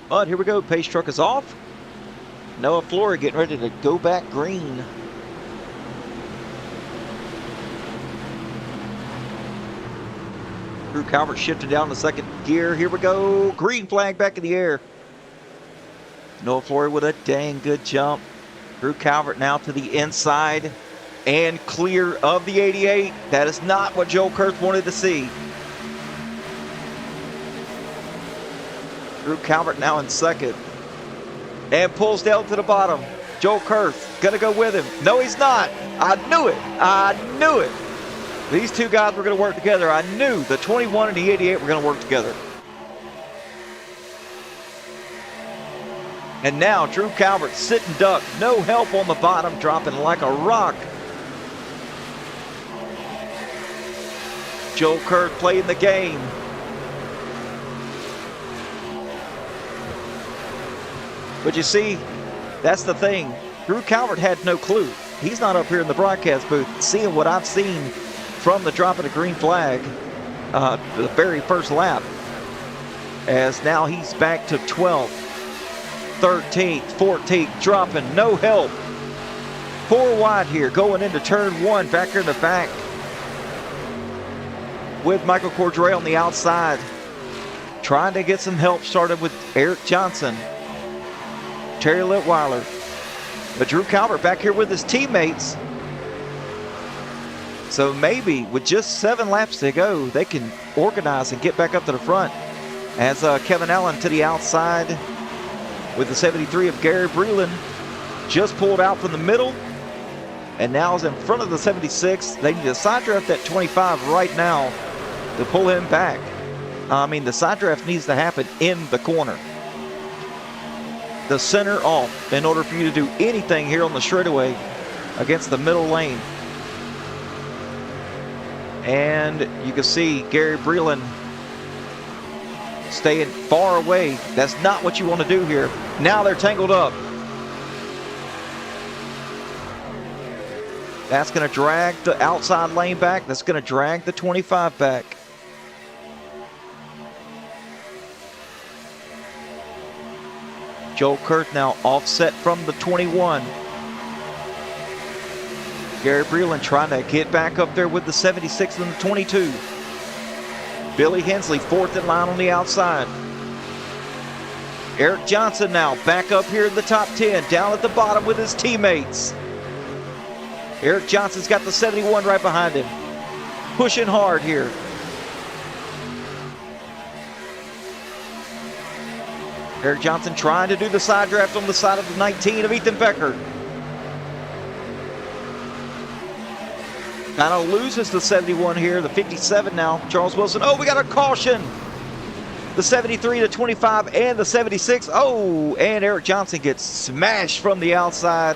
But here we go. Pace truck is off. Noah Flory getting ready to go back green. Drew Calvert shifted down to second gear. Here we go. Green flag back in the air. Noah Flory with a dang good jump. Drew Calvert now to the inside and clear of the 88. That is not what Joe Kurth wanted to see. Drew Calvert now in second and pulls down to the bottom. Joe Kurth gonna go with him. No, he's not. I knew it. I knew it. These 2 guys were gonna work together. I knew the 21 and the 88 were gonna work together. And now Drew Calvert sitting duck. No help on the bottom, dropping like a rock. Joe Kurth playing the game. But you see, that's the thing. Drew Calvert had no clue. He's not up here in the broadcast booth seeing what I've seen from the drop of the green flag, the very first lap. As now he's back to 12th, 13th, 14th, dropping, no help. 4 wide here, going into turn 1, back here in the back. With Michael Cordray on the outside, trying to get some help, started with Eric Johnson, Terry Litweiler. But Drew Calvert back here with his teammates. So maybe with just 7 laps to go, they can organize and get back up to the front. As Kevin Allen to the outside with the 73 of Gary Breland, just pulled out from the middle and now is in front of the 76. They need to side draft that 25 right now to pull him back. I mean, the side draft needs to happen in the corner. The center off in order for you to do anything here on the straightaway against the middle lane. And you can see Gary Breland staying far away. That's not what you want to do here. Now they're tangled up. That's going to drag the outside lane back. That's going to drag the 25 back. Joe Kurth now offset from the 21. Gary Breland trying to get back up there with the 76 and the 22. Billy Hensley 4th in line on the outside. Eric Johnson now back up here in the top 10, down at the bottom with his teammates. Eric Johnson's got the 71 right behind him. Pushing hard here. Eric Johnson trying to do the side draft on the side of the 19 of Ethan Becker. Kind of loses the 71 here, the 57 now. Charles Wilson. Oh, we got a caution. The 73, the 25, and the 76. Oh, and Eric Johnson gets smashed from the outside.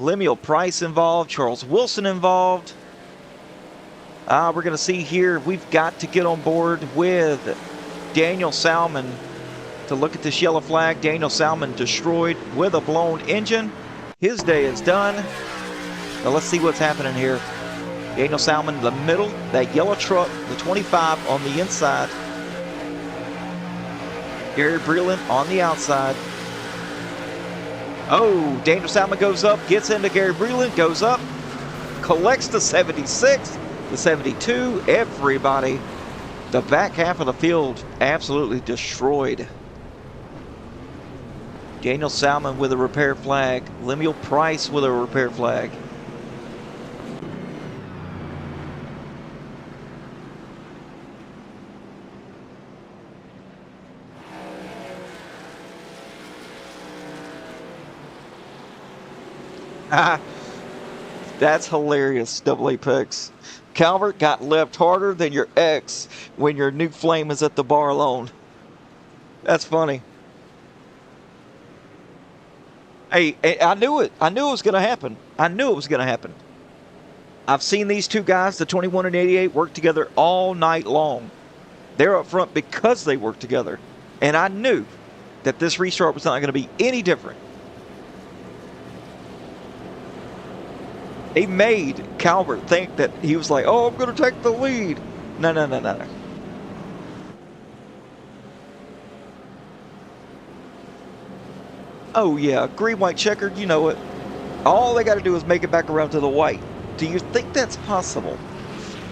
Lemuel Price involved, Charles Wilson involved. We're going to see here, we've got to get on board with Daniel Salmon to look at this yellow flag. Daniel Salmon destroyed with a blown engine. His day is done. Now let's see what's happening here. Daniel Salmon in the middle, that yellow truck, the 25 on the inside. Gary Breland on the outside. Oh, Daniel Salmon goes up, gets into Gary Breland, goes up, collects the 76, the 72, everybody. The back half of the field absolutely destroyed. Daniel Salmon with a repair flag. Lemuel Price with a repair flag. That's hilarious, Double Apex. Calvert got left harder than your ex when your new flame is at the bar alone. That's funny. Hey, I knew it. I knew it was going to happen. I knew it was going to happen. I've seen these two guys, the 21 and 88, work together all night long. They're up front because they work together. And I knew that this restart was not going to be any different. He made Calvert think that he was like, oh, I'm going to take the lead. No, no, no, no. Oh, yeah, green, white, checkered, you know it. All they got to do is make it back around to the white. Do you think that's possible?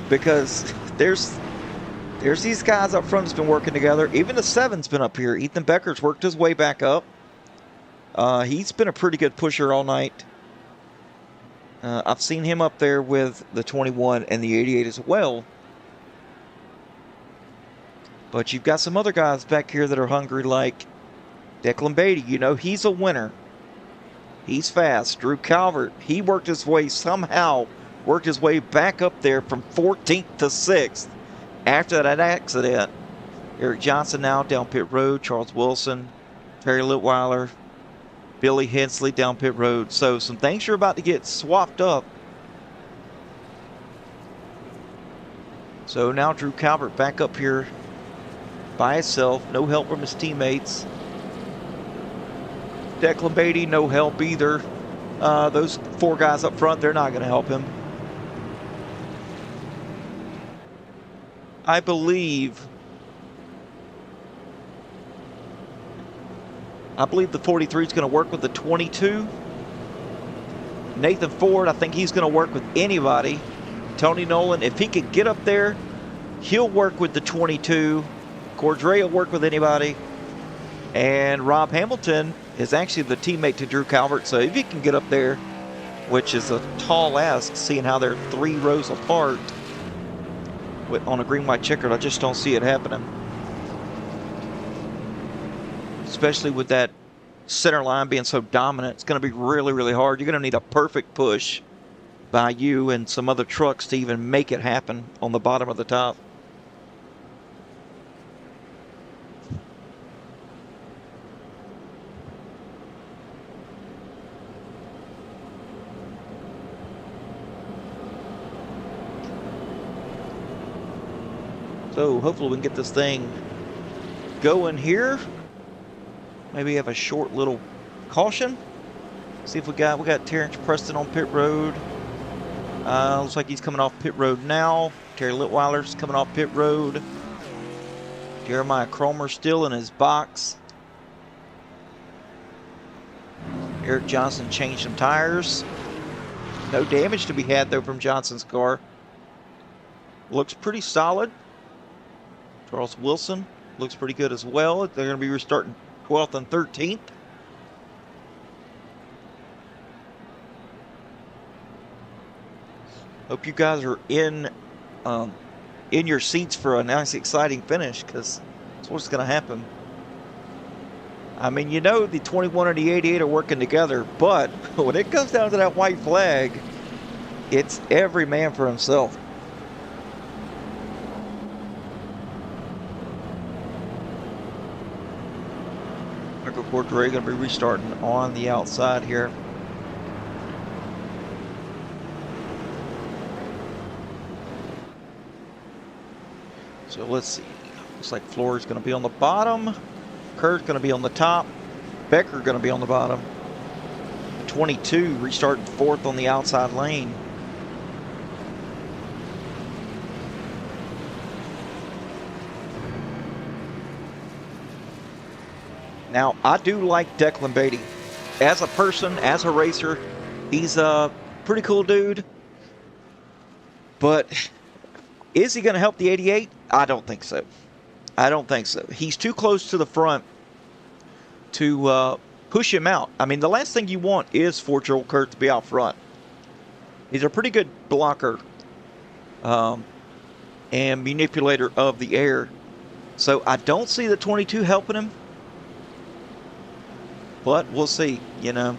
Because there's these guys up front that's been working together. Even the 7's been up here. Ethan Becker's worked his way back up. He's been a pretty good pusher all night. I've seen him up there with the 21 and the 88 as well. But you've got some other guys back here that are hungry, like Declan Beatty. You know, he's a winner. He's fast. Drew Calvert, he worked his way back up there from 14th to 6th after that accident. Eric Johnson now down pit road. Charles Wilson, Terry Litweiler, Billy Hensley down pit road. So some things are about to get swapped up. So now Drew Calvert back up here by himself. No help from his teammates. Declan Beatty, no help either. Those four guys up front, they're not going to help him. I believe the 43 is going to work with the 22. Nathan Ford, I think he's going to work with anybody. Tony Nolan, if he can get up there, he'll work with the 22. Cordray will work with anybody. And Rob Hamilton is actually the teammate to Drew Calvert. So if he can get up there, which is a tall ask, seeing how they're 3 rows apart on a green-white checkered, I just don't see it happening. Especially with that center line being so dominant, it's going to be really, really hard. You're going to need a perfect push by you and some other trucks to even make it happen on the bottom of the top. So hopefully we can get this thing going here. Maybe have a short little caution. See if we got Terrence Preston on pit road. Looks like he's coming off pit road now. Terry Litweiler's coming off pit road. Jeremiah Cromer still in his box. Eric Johnson changed some tires. No damage to be had though from Johnson's car. Looks pretty solid. Charles Wilson looks pretty good as well. They're going to be restarting 12th and 13th. Hope you guys are in your seats for a nice, exciting finish, because That's what's going to happen. I mean, you know, the 21 and the 88 are working together, but when it comes down to that white flag, it's every man for himself. Michael Cordray going to be restarting on the outside here. So let's see. Looks like Flory's going to be on the bottom. Kurt's going to be on the top. Becker going to be on the bottom. 22 restarting fourth on the outside lane. Now, I do like Declan Beatty. As a person, as a racer, he's a pretty cool dude. But is he going to help the 88? I don't think so. I don't think so. He's too close to the front to push him out. I mean, the last thing you want is for Joel Kurt to be out front. He's a pretty good blocker and manipulator of the air. So I don't see the 22 helping him. But we'll see, you know.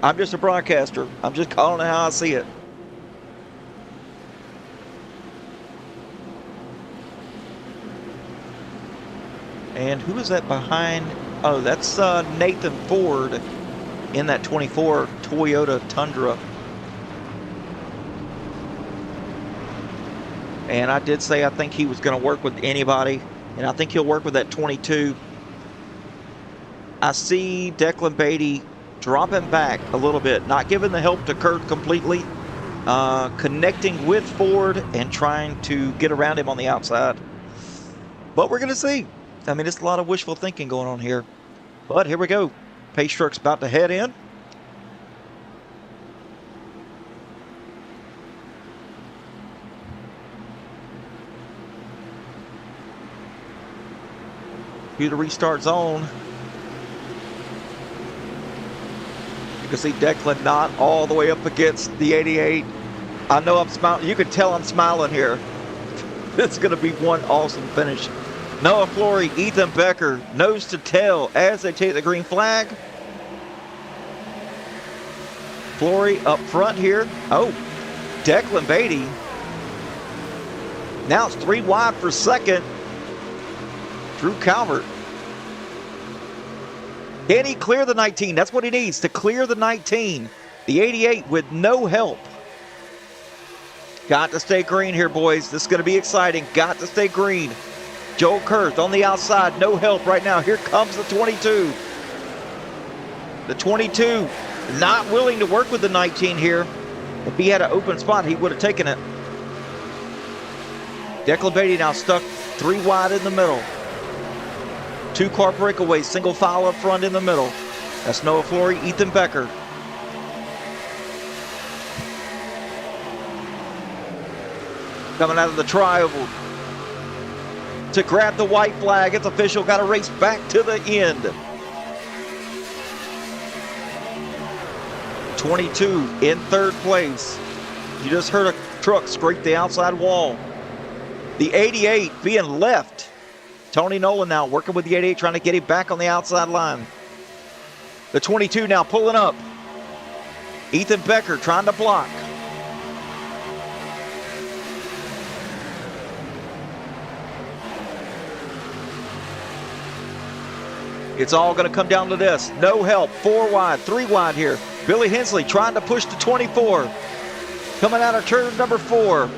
I'm just a broadcaster. I'm just calling it how I see it. And who is that behind? Oh, that's Nathan Ford in that 24 Toyota Tundra. And I did say I think he was going to work with anybody. And I think he'll work with that 22. I see Declan Beatty dropping back a little bit, not giving the help to Kurt completely, connecting with Ford and trying to get around him on the outside. But we're going to see. I mean, it's a lot of wishful thinking going on here. But here we go. Pace truck's about to head in. Cue the restart zone. You can see Declan not all the way up against the 88. I know I'm smiling. You can tell I'm smiling here. It's going to be one awesome finish. Noah Flory, Ethan Becker, nose to tail as they take the green flag. Flory up front here. Oh, Declan Beatty. Now it's 3 wide for second. Drew Calvert. Can he clear the 19? That's what he needs, to clear the 19. The 88 with no help. Got to stay green here, boys. This is going to be exciting. Got to stay green. Joel Kurth on the outside. No help right now. Here comes the 22. The 22 not willing to work with the 19 here. If he had an open spot, he would have taken it. Declan Beatty now stuck 3 wide in the middle. 2-car breakaway, single file up front in the middle. That's Noah Flory, Ethan Becker. Coming out of the tri-oval to grab the white flag. It's official. Got to race back to the end. 22 in third place. You just heard a truck scrape the outside wall. The 88 being left. Tony Nolan now working with the 88, trying to get him back on the outside line. The 22 now pulling up. Ethan Becker trying to block. It's all going to come down to this. No help. 4 wide, 3 wide here. Billy Hensley trying to push to 24. Coming out of turn number 4.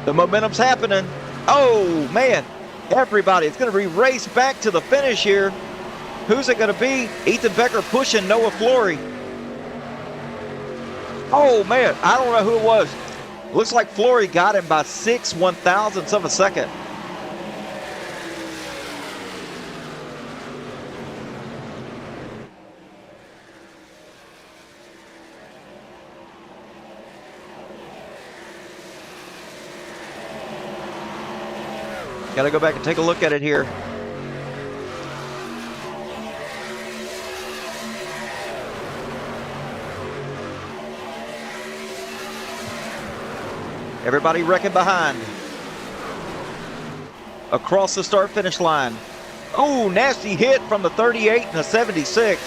The momentum's happening. Oh, man. Everybody, it's going to be raced back to the finish here. Who's it going to be? Ethan Becker pushing Noah Flory. Oh, man, I don't know who it was. Looks like Flory got him by 6/1000ths of a second. Got to go back and take a look at it here. Everybody wrecking behind. across the start-finish line. Oh, nasty hit from the 38 and the 76.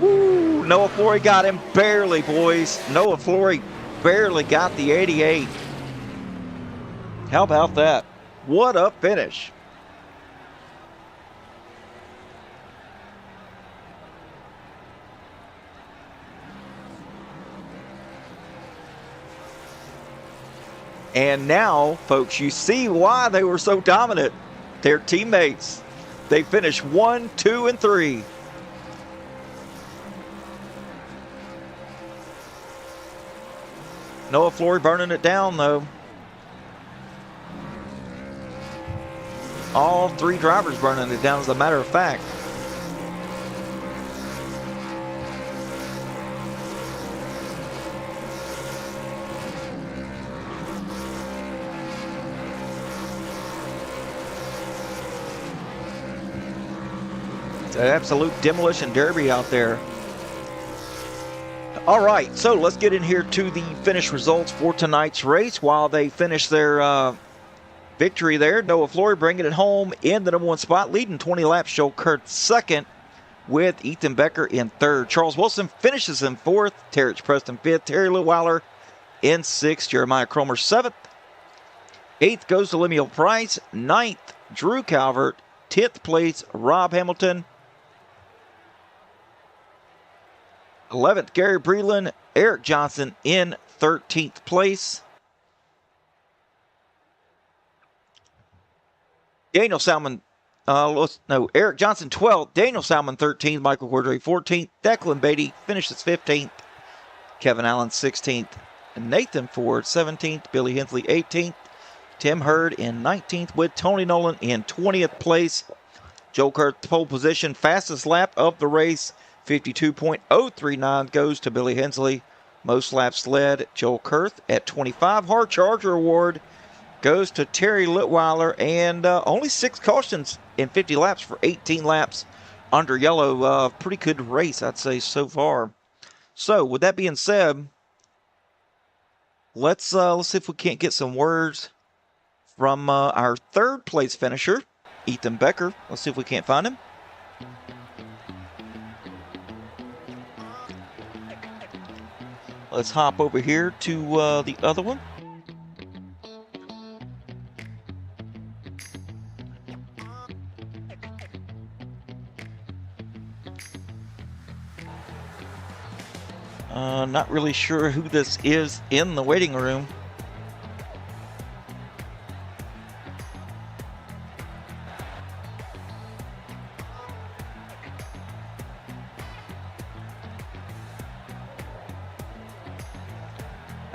Woo, Noah Flory got him barely, boys. Noah Flory barely got the 88. How about that? What a finish. And now, folks, you see why they were so dominant. Their teammates. They finished 1, 2, and 3. Noah Flory burning it down, though. All 3 drivers burning it down, as a matter of fact. It's an absolute demolition derby out there. All right, so let's get in here to the finish results for tonight's race. While they finish their victory there, Noah Flory bringing it home in the #1 spot, leading 20 laps. Joe Kurth second, with Ethan Becker in third. Charles Wilson finishes in fourth. Terrence Preston fifth. Terry Leweiler in sixth. Jeremiah Cromer seventh. Eighth goes to Lemuel Price. Ninth, Drew Calvert. 10th place, Rob Hamilton. 11th, Gary Breland. Eric Johnson in 13th place. Daniel Salmon, Eric Johnson 12th. Daniel Salmon 13th. Michael Cordray 14th. Declan Beatty finishes 15th. Kevin Allen 16th. Nathan Ford 17th. Billy Hensley 18th. Tim Hurd in 19th, with Tony Nolan in 20th place. Joe Kurth pole position, fastest lap of the race. 52.039 goes to Billy Hensley. Most laps led, Joel Kurth at 25. Hard Charger Award goes to Terry Litweiler, and only 6 cautions in 50 laps for 18 laps under yellow. Pretty good race, I'd say, so far. So, with that being said, let's see if we can't get some words from our third place finisher, Ethan Becker. Let's see if we can't find him. Let's hop over here to the other one. Not really sure who this is in the waiting room.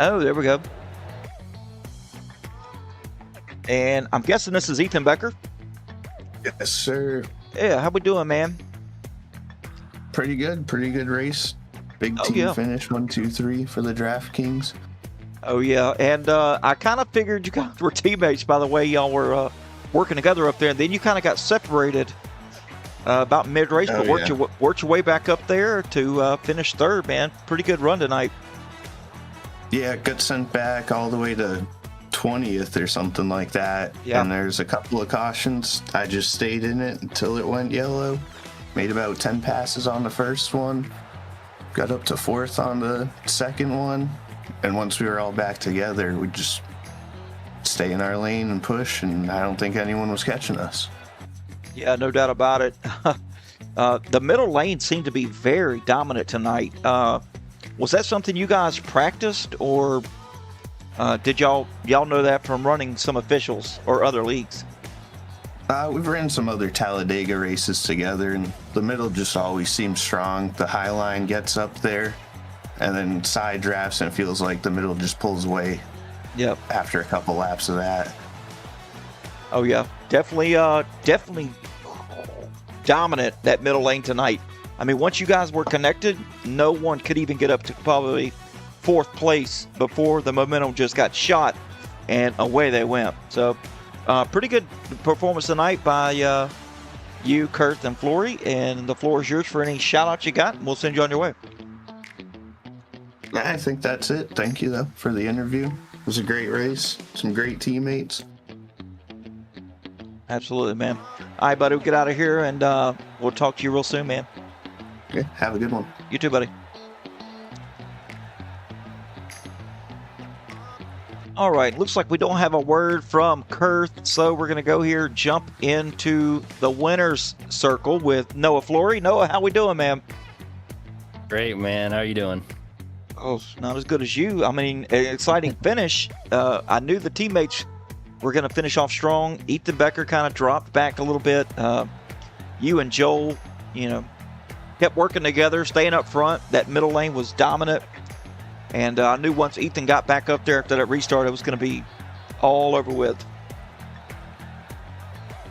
Oh, there we go. And I'm guessing this is Ethan Becker. Yes, sir. Yeah, how we doing, man? Pretty good race. Big team finish, 1, 2, 3 for the DraftKings. Oh yeah, and I kind of figured you guys were teammates by the way y'all were working together up there, and then you kind of got separated about mid-race, but worked your way back up there to finish third, man. Pretty good run tonight. Yeah, got sent back all the way to 20th or something like that. Yeah. And there's a couple of cautions. I just stayed in it until it went yellow. Made about 10 passes on the first one. Got up to 4th on the second one. And once we were all back together, we just stay in our lane and push, and I don't think anyone was catching us. Yeah, no doubt about it. The middle lane seemed to be very dominant tonight. Was that something you guys practiced, or did y'all know that from running some officials or other leagues? We've ran some other Talladega races together, and the middle just always seems strong. The high line gets up there, and then side drafts, and it feels like the middle just pulls away. Yep. After a couple laps of that. Oh yeah, definitely dominant that middle lane tonight. I mean, once you guys were connected, no one could even get up to probably 4th place before the momentum just got shot, and away they went. So, pretty good performance tonight by you, Kurth, and Flory, and the floor is yours for any shout-outs you got, and we'll send you on your way. I think that's it. Thank you, though, for the interview. It was a great race. Some great teammates. Absolutely, man. All right, buddy, we'll get out of here, and we'll talk to you real soon, man. Okay, have a good one. You too, buddy. All right, looks like we don't have a word from Kurth, so we're going to go here, jump into the winner's circle with Noah Flory. Noah, how we doing, man? Great, man. How are you doing? Oh, not as good as you. I mean, an exciting finish. I knew the teammates were going to finish off strong. Ethan Becker kind of dropped back a little bit. You and Joel, kept working together, staying up front. That middle lane was dominant. And I knew once Ethan got back up there after that restart, it was going to be all over with.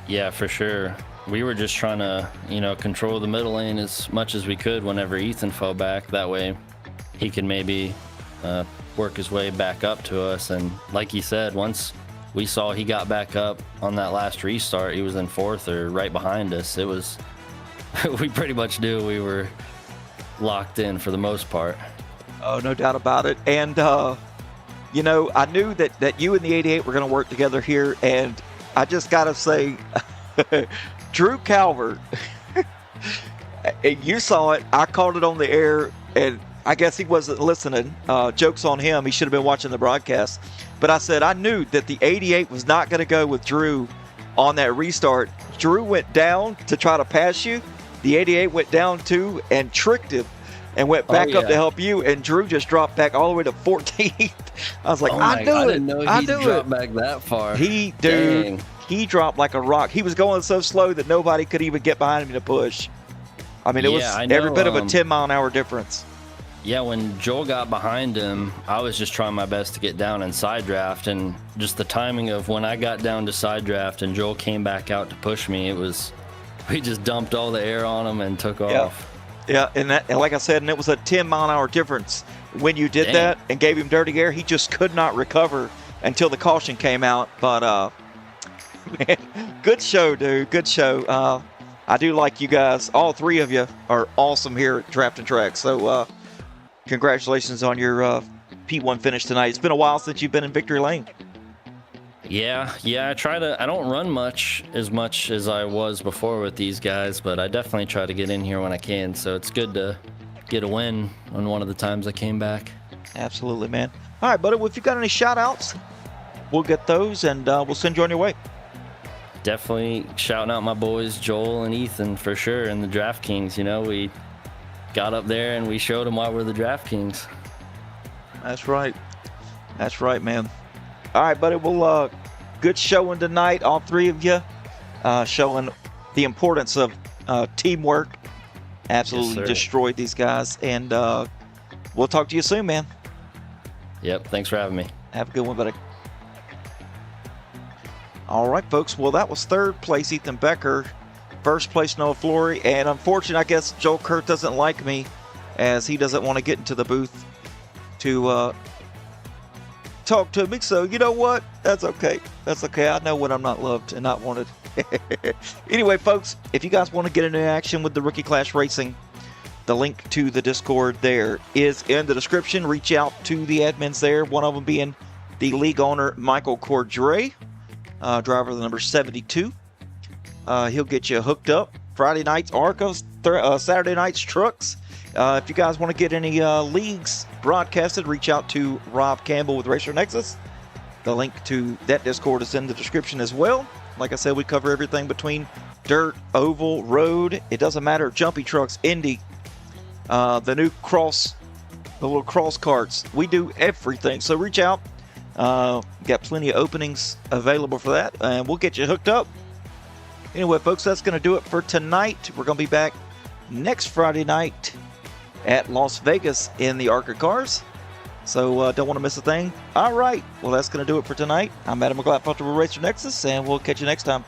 Yeah, for sure. We were just trying to, control the middle lane as much as we could whenever Ethan fell back. That way he could maybe work his way back up to us. And like he said, once we saw he got back up on that last restart, he was in fourth or right behind us. It was, we pretty much knew we were locked in for the most part. Oh, no doubt about it. And, I knew that you and the 88 were going to work together here. And I just got to say, Drew Calvert, you saw it. I called it on the air, and I guess he wasn't listening. Joke's on him. He should have been watching the broadcast. But I said I knew that the 88 was not going to go with Drew on that restart. Drew went down to try to pass you. The 88 went down too and tricked him. And went back up to help you, and Drew just dropped back all the way to 14th. I was like, I didn't know he dropped back that far. He dropped like a rock. He was going so slow that nobody could even get behind him to push. I mean, it was every bit of a 10-mile-an-hour difference. Yeah, when Joel got behind him, I was just trying my best to get down in side draft, and just the timing of when I got down to side draft and Joel came back out to push me, we just dumped all the air on him and took off. Yeah, and like I said, and it was a 10-mile-an-hour difference. When you did that and gave him dirty air, he just could not recover until the caution came out. But, man, good show, dude. Good show. I do like you guys. All three of you are awesome here at Draft and Track. So, congratulations on your P1 finish tonight. It's been a while since you've been in Victory Lane. Yeah, I don't run much as I was before with these guys, but I definitely try to get in here when I can, so it's good to get a win on one of the times I came back. Absolutely, man. All right, buddy, well, if you got any shout-outs, we'll get those, and we'll send you on your way. Definitely shouting out my boys, Joel and Ethan, for sure, and the Draft Kings. We got up there, and we showed them why we're the Draft Kings. That's right, man. All right, buddy. Well, good showing tonight, all three of you, showing the importance of teamwork. Absolutely destroyed these guys, and we'll talk to you soon, man. Yep, thanks for having me. Have a good one, buddy. All right, folks. Well, that was third place, Ethan Becker. First place, Noah Flory. And unfortunately, I guess Joel Kurth doesn't like me, as he doesn't want to get into the booth to talk to me. So you know what? That's okay. I know when I'm not loved and not wanted. Anyway, folks, if you guys want to get into action with the Rookie Clash Racing, the link to the Discord there is in the description. Reach out to the admins there, one of them being the league owner, Michael Cordray, driver of the number 72. He'll get you hooked up. Friday nights, Arcos, Saturday nights, Trucks. If you guys want to get any leagues broadcasted, reach out to Rob Campbell with Racer Nexus. The link to that Discord is in the description as well. Like I said, we cover everything between dirt, oval, road. It doesn't matter. Jumpy trucks, Indy, the little cross carts. We do everything. So reach out. Got plenty of openings available for that, and we'll get you hooked up. Anyway, folks, that's going to do it for tonight. We're going to be back next Friday night at Las Vegas in the ARCA cars. So don't want to miss a thing. All right. Well, that's going to do it for tonight. I'm Adam McGlatt, with Racer Nexus, and we'll catch you next time.